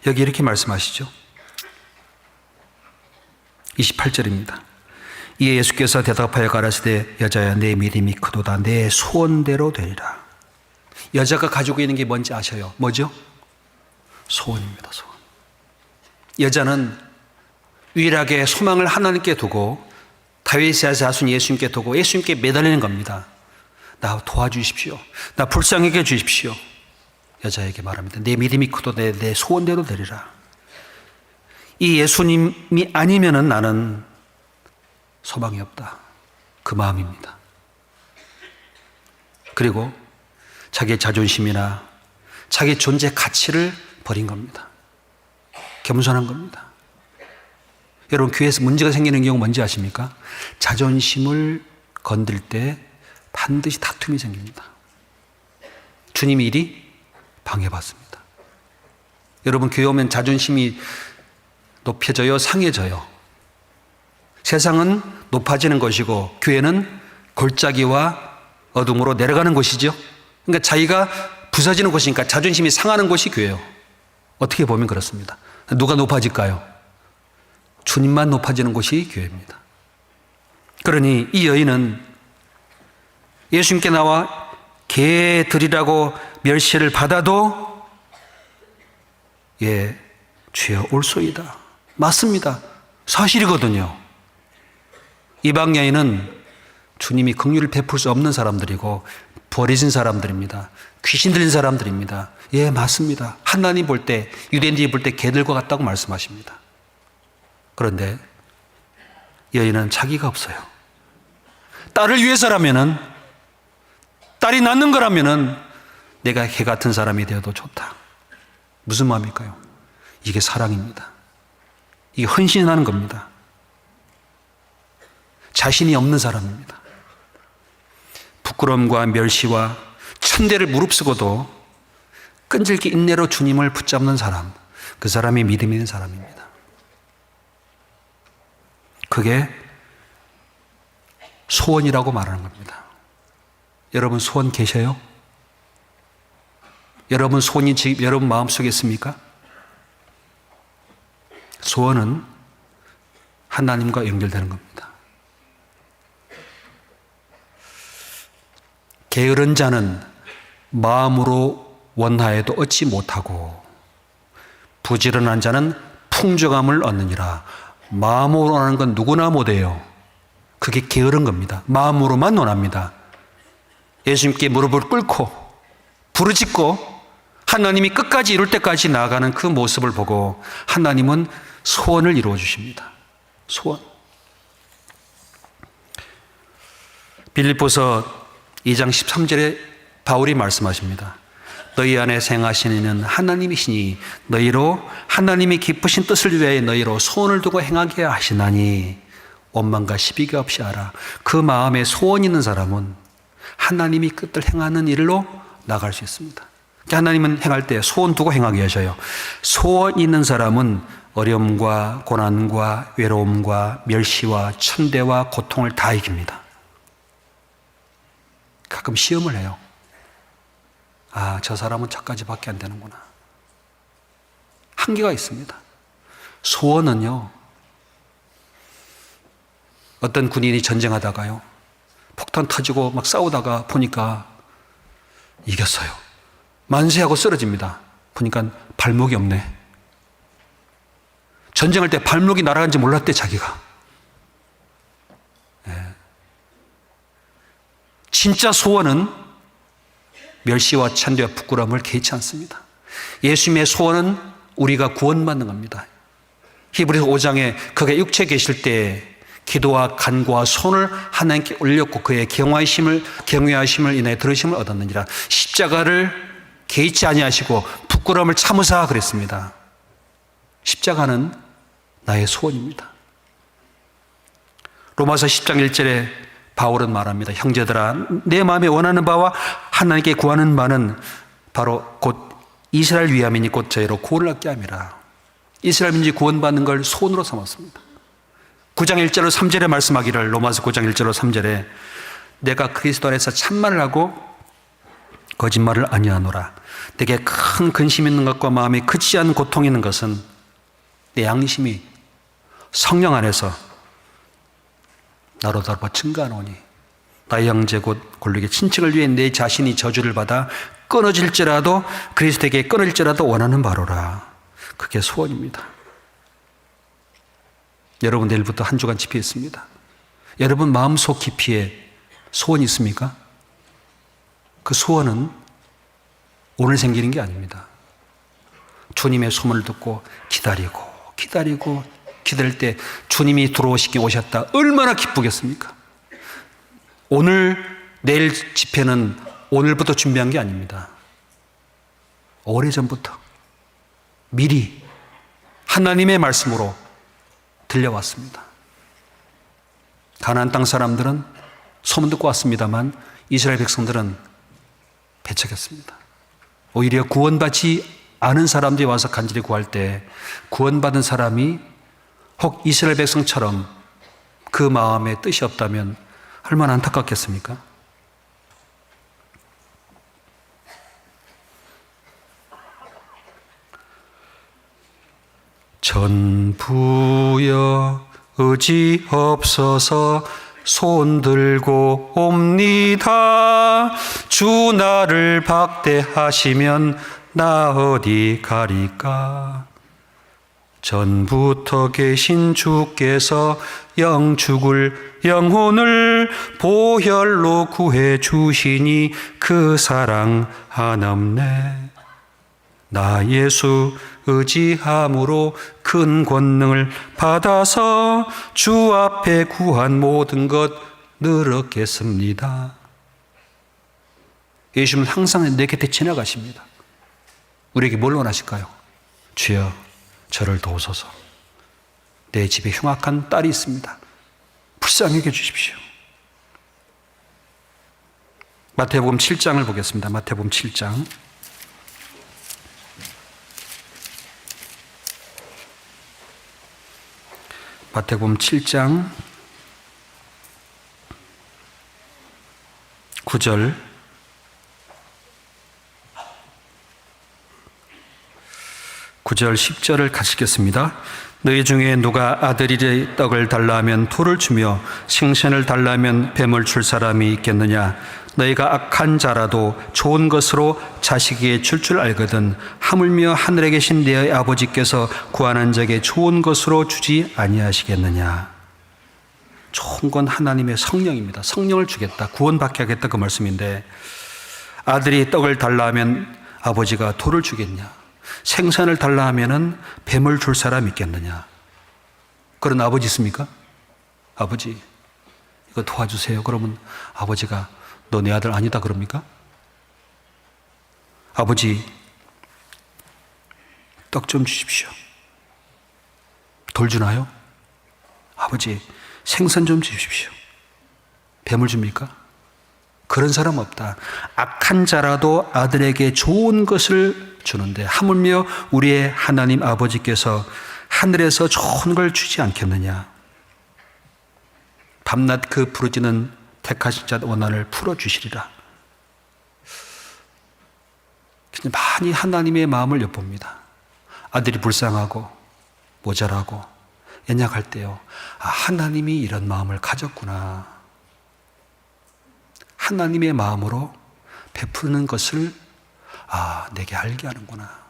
A: 여기 이렇게 말씀하시죠. 28절입니다. 이에 예수께서 대답하여 가라사대 여자야 내 믿음이 크도다 내 소원대로 되리라. 여자가 가지고 있는 게 뭔지 아셔요? 뭐죠? 소원입니다. 소원. 여자는 유일하게 소망을 하나님께 두고 다윗의 자손 예수님께 두고 예수님께 매달리는 겁니다. 나 도와주십시오. 나 불쌍하게 해주십시오. 여자에게 말합니다. 내 믿음이 크도 내 소원대로 되리라. 이 예수님이 아니면은 나는 소망이 없다. 그 마음입니다. 그리고 자기의 자존심이나 자기 존재 가치를 버린 겁니다. 겸손한 겁니다. 여러분 교회에서 문제가 생기는 경우 뭔지 아십니까? 자존심을 건들 때 반드시 다툼이 생깁니다. 주님 일이 방해받습니다. 여러분 교회 오면 자존심이 높여져요? 상해져요? 세상은 높아지는 것이고 교회는 골짜기와 어둠으로 내려가는 곳이죠. 그러니까 자기가 부서지는 곳이니까 자존심이 상하는 곳이 교회예요. 어떻게 보면 그렇습니다. 누가 높아질까요? 주님만 높아지는 곳이 교회입니다. 그러니 이 여인은 예수님께 나와 개들이라고 멸시를 받아도 예, 주여 올소이다. 맞습니다. 사실이거든요. 이방 여인은 주님이 긍휼을 베풀 수 없는 사람들이고 버려진 사람들입니다. 귀신 들린 사람들입니다. 예, 맞습니다. 하나님 볼 때, 유대인들이 볼 때 개들과 같다고 말씀하십니다. 그런데 여인은 자기가 없어요. 딸을 위해서라면은, 딸이 낳는 거라면은 내가 개 같은 사람이 되어도 좋다. 무슨 마음일까요? 이게 사랑입니다. 이게 헌신하는 겁니다. 자신이 없는 사람입니다. 부끄러움과 멸시와 천대를 무릅쓰고도 끈질기 인내로 주님을 붙잡는 사람, 그 사람이 믿음 있는 사람입니다. 그게 소원이라고 말하는 겁니다. 여러분 소원 계셔요? 여러분 소원이 지금 여러분 마음속에 있습니까? 소원은 하나님과 연결되는 겁니다. 게으른 자는 마음으로 원하여도 얻지 못하고 부지런한 자는 풍족함을 얻느니라. 마음으로 원하는 건 누구나 못해요. 그게 게으른 겁니다. 마음으로만 원합니다. 예수님께 무릎을 꿇고 부르짖고 하나님이 끝까지 이룰 때까지 나아가는 그 모습을 보고 하나님은 소원을 이루어 주십니다. 소원. 빌립보서 2장 13절에 바울이 말씀하십니다. 너희 안에 생하시는 이는 하나님이시니 너희로 하나님이 기쁘신 뜻을 위하여 너희로 소원을 두고 행하게 하시나니 원망과 시비가 없이 하라. 그 마음에 소원 있는 사람은 하나님이 뜻을 행하는 일로 나갈 수 있습니다. 하나님은 행할 때 소원 두고 행하게 하셔요. 소원 있는 사람은 어려움과 고난과 외로움과 멸시와 천대와 고통을 다 이깁니다. 가끔 시험을 해요. 아, 저 사람은 저까지밖에 안 되는구나. 한계가 있습니다. 소원은요, 어떤 군인이 전쟁하다가요, 폭탄 터지고 막 싸우다가 보니까 이겼어요. 만세하고 쓰러집니다. 보니까 발목이 없네. 전쟁할 때 발목이 날아간지 몰랐대, 자기가. 진짜 소원은 멸시와 찬대와 부끄러움을 개의치 않습니다. 예수님의 소원은 우리가 구원받는 겁니다. 히브리서 5장에 그가 육체에 계실 때 기도와 간구와 손을 하나님께 올렸고 그의 경외하심을 인해 들으심을 얻었느니라. 십자가를 개의치 아니하시고 부끄러움을 참으사 그랬습니다. 십자가는 나의 소원입니다. 로마서 10장 1절에 바울은 말합니다. 형제들아, 내 마음에 원하는 바와 하나님께 구하는 바는 바로 곧 이스라엘 위함이니 곧 저희로 구원을 얻게 함이라. 이스라엘 민족이 구원받는 걸 소원으로 삼았습니다. 9장 1절로 3절에 말씀하기를, 로마서 9장 1절로 3절에 내가 그리스도 안에서 참말을 하고 거짓말을 아니하노라. 내게 큰 근심 있는 것과 마음에 그치지 않은 고통이 있는 것은 내 양심이 성령 안에서 나로 돌아 증가하노니 나의 형제 곧 골르게 친척을 위해 내 자신이 저주를 받아 끊어질지라도 그리스도에게 끊어질지라도 원하는 바로라. 그게 소원입니다. 여러분, 내일부터 한 주간 집회 있습니다. 여러분 마음속 깊이에 소원이 있습니까? 그 소원은 오늘 생기는 게 아닙니다. 주님의 소문을 듣고 기다리고 기다릴 때 주님이 들어오시게 오셨다. 얼마나 기쁘겠습니까? 오늘 내일 집회는 오늘부터 준비한 게 아닙니다. 오래전부터 미리 하나님의 말씀으로 들려왔습니다. 가나안 땅 사람들은 소문 듣고 왔습니다만 이스라엘 백성들은 배척했습니다. 오히려 구원받지 않은 사람들이 와서 간절히 구할 때 구원받은 사람이 혹 이스라엘 백성처럼 그 마음에 뜻이 없다면 얼마나 안타깝겠습니까? 전부여 의지 없어서 손 들고 옵니다. 주 나를 박대하시면 나 어디 가리까. 전부터 계신 주께서 영축을 영혼을 보혈로 구해 주시니 그 사랑 한없네. 나 예수 의지함으로 큰 권능을 받아서 주 앞에 구한 모든 것 늘 얻겠습니다. 예수님은 항상 내 곁에 지나가십니다. 우리에게 뭘 원하실까요? 주여, 저를 도우소서. 내 집에 흉악한 딸이 있습니다. 불쌍히 여겨 주십시오. 마태복음 7장을 보겠습니다. 마태복음 7장. 마태복음 7장 9절 9절 10절을 같이 읽겠습니다. 너희 중에 누가 아들이 떡을 달라 하면 돌을 주며 생선을 달라 하면 뱀을 줄 사람이 있겠느냐. 너희가 악한 자라도 좋은 것으로 자식에게 줄 알거든 하물며 하늘에 계신 내 아버지께서 구하는 자에게 좋은 것으로 주지 아니하시겠느냐. 좋은 건 하나님의 성령입니다. 성령을 주겠다, 구원받게 하겠다, 그 말씀인데 아들이 떡을 달라 하면 아버지가 돌을 주겠냐? 생선을 달라 하면은 뱀을 줄 사람 있겠느냐? 그런 아버지 있습니까? 아버지, 이거 도와주세요. 그러면 아버지가 너 내 아들 아니다 그럽니까? 아버지, 떡 좀 주십시오. 돌 주나요? 아버지, 생선 좀 주십시오. 뱀을 줍니까? 그런 사람 없다. 악한 자라도 아들에게 좋은 것을 주는데 하물며 우리의 하나님 아버지께서 하늘에서 좋은 걸 주지 않겠느냐? 밤낮 그 부르짖는 택하신 자 원한을 풀어주시리라. 많이 하나님의 마음을 엿봅니다. 아들이 불쌍하고 모자라고 연약할 때요, 하나님이 이런 마음을 가졌구나. 하나님의 마음으로 베푸는 것을 내게 알게 하는구나.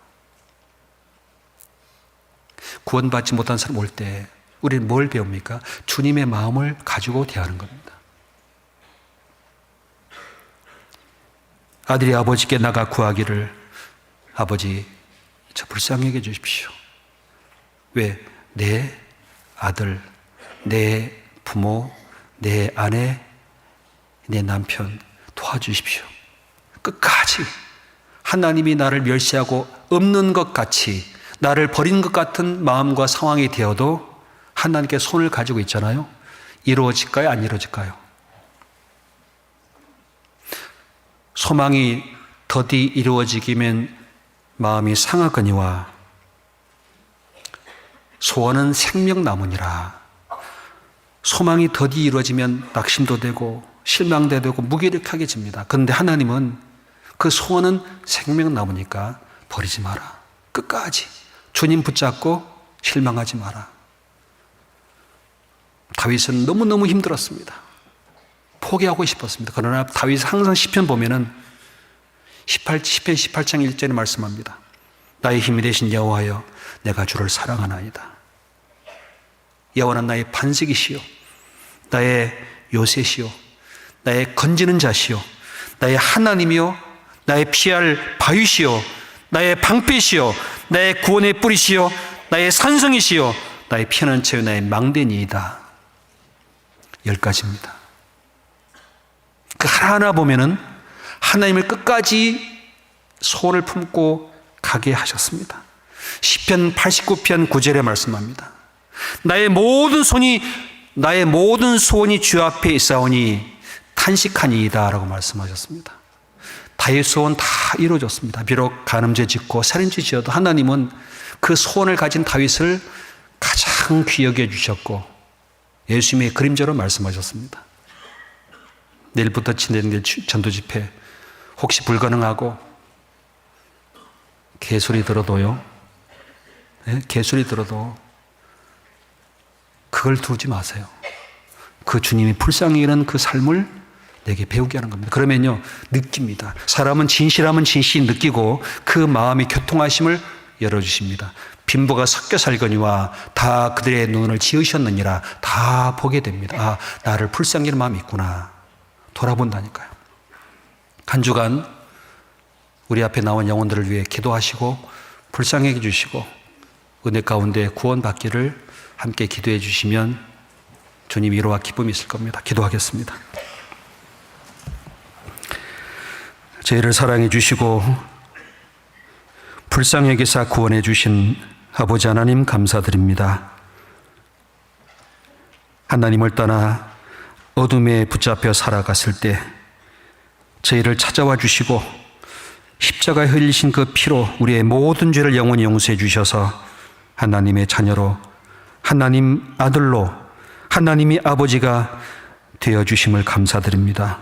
A: 구원받지 못한 사람 올 때 우리는 뭘 배웁니까? 주님의 마음을 가지고 대하는 겁니다. 아들이 아버지께 나가 구하기를, 아버지, 저 불쌍히 여겨 주십시오. 왜? 내 아들, 내 부모, 내 아내, 내 남편 도와주십시오. 끝까지 하나님이 나를 멸시하고 없는 것 같이 나를 버린 것 같은 마음과 상황이 되어도 하나님께 손을 가지고 있잖아요. 이루어질까요? 안 이루어질까요? 소망이 더디 이루어지기면 마음이 상하거니와 소원은 생명나무니라. 소망이 더디 이루어지면 낙심도 되고 실망도 되고 무기력하게집니다. 그런데 하나님은 그 소원은 생명나무니까 버리지 마라. 끝까지 주님 붙잡고 실망하지 마라. 다윗은 너무너무 힘들었습니다. 포기하고 싶었습니다. 그러나 다윗은 항상 시편 보면은 시편 18장 1절에 말씀합니다. 나의 힘이 되신 여호와여, 내가 주를 사랑하나이다. 여호와는 나의 반석이시요 나의 요새시요 나의 건지는 자시요 나의 하나님이요 나의 피할 바위시요 나의 방패시요 나의 구원의 뿌리시요 나의 산성이시요 나의 피난처요 나의 망대니이다. 10가지입니다. 그 하나하나 보면은 하나님을 끝까지 소원을 품고 가게 하셨습니다. 시편 89편 9절에 말씀합니다. 나의 모든 소원이 주 앞에 있사오니 탄식하니이다 라고 말씀하셨습니다. 다윗 소원 다 이루어졌습니다. 비록 간음죄 짓고 살인죄 지어도 하나님은 그 소원을 가진 다윗을 가장 귀히 여겨 주셨고 예수님의 그림자로 말씀하셨습니다. 내일부터 진행될 전도 집회 혹시 불가능하고 개소리 들어도요, 개소리 들어도 그걸 두지 마세요. 그 주님이 불쌍히 여기는 그 삶을 내게 배우게 하는 겁니다. 그러면요, 느낍니다. 사람은 진실하면 진실히 느끼고 그 마음의 교통하심을 열어주십니다. 빈부가 섞여 살거니와 다 그들의 눈을 지으셨느니라. 다 보게 됩니다. 나를 불쌍히 여기는 마음이 있구나. 돌아본다니까요. 한 주간 우리 앞에 나온 영혼들을 위해 기도하시고 불쌍히 여겨 주시고 은혜 가운데 구원받기를 함께 기도해 주시면 주님 위로와 기쁨이 있을 겁니다. 기도하겠습니다. 저희를 사랑해 주시고 불쌍히 여기사 구원해 주신 아버지 하나님 감사드립니다. 하나님을 떠나 어둠에 붙잡혀 살아갔을 때 저희를 찾아와 주시고 십자가에 흘리신 그 피로 우리의 모든 죄를 영원히 용서해 주셔서 하나님의 자녀로, 하나님 아들로, 하나님이 아버지가 되어주심을 감사드립니다.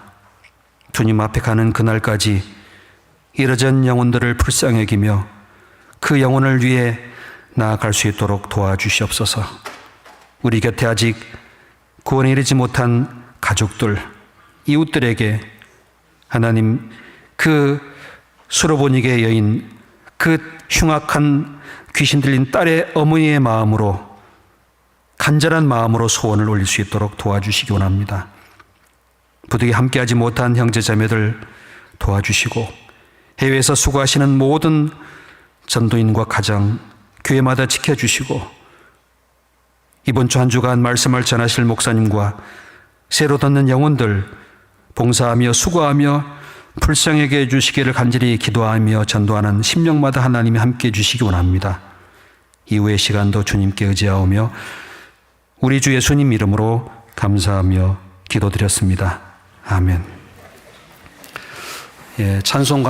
A: 주님 앞에 가는 그날까지 이러전 영혼들을 불쌍히 여기며 그 영혼을 위해 나아갈 수 있도록 도와주시옵소서. 우리 곁에 아직 구원에 이르지 못한 가족들, 이웃들에게 하나님 그 수로보니게 여인, 그 흉악한 귀신 들린 딸의 어머니의 마음으로, 간절한 마음으로 소원을 올릴 수 있도록 도와주시기 원합니다. 부득이 함께하지 못한 형제자매들 도와주시고 해외에서 수고하시는 모든 전도인과 가정, 교회마다 지켜주시고 이번 주 한 주간 말씀을 전하실 목사님과 새로 듣는 영혼들 봉사하며 수고하며 불쌍하게 해주시기를 간절히 기도하며 전도하는 심령마다 하나님이 함께해 주시기 원합니다. 이후의 시간도 주님께 의지하오며 우리 주 예수님 이름으로 감사하며 기도드렸습니다. 아멘. 찬송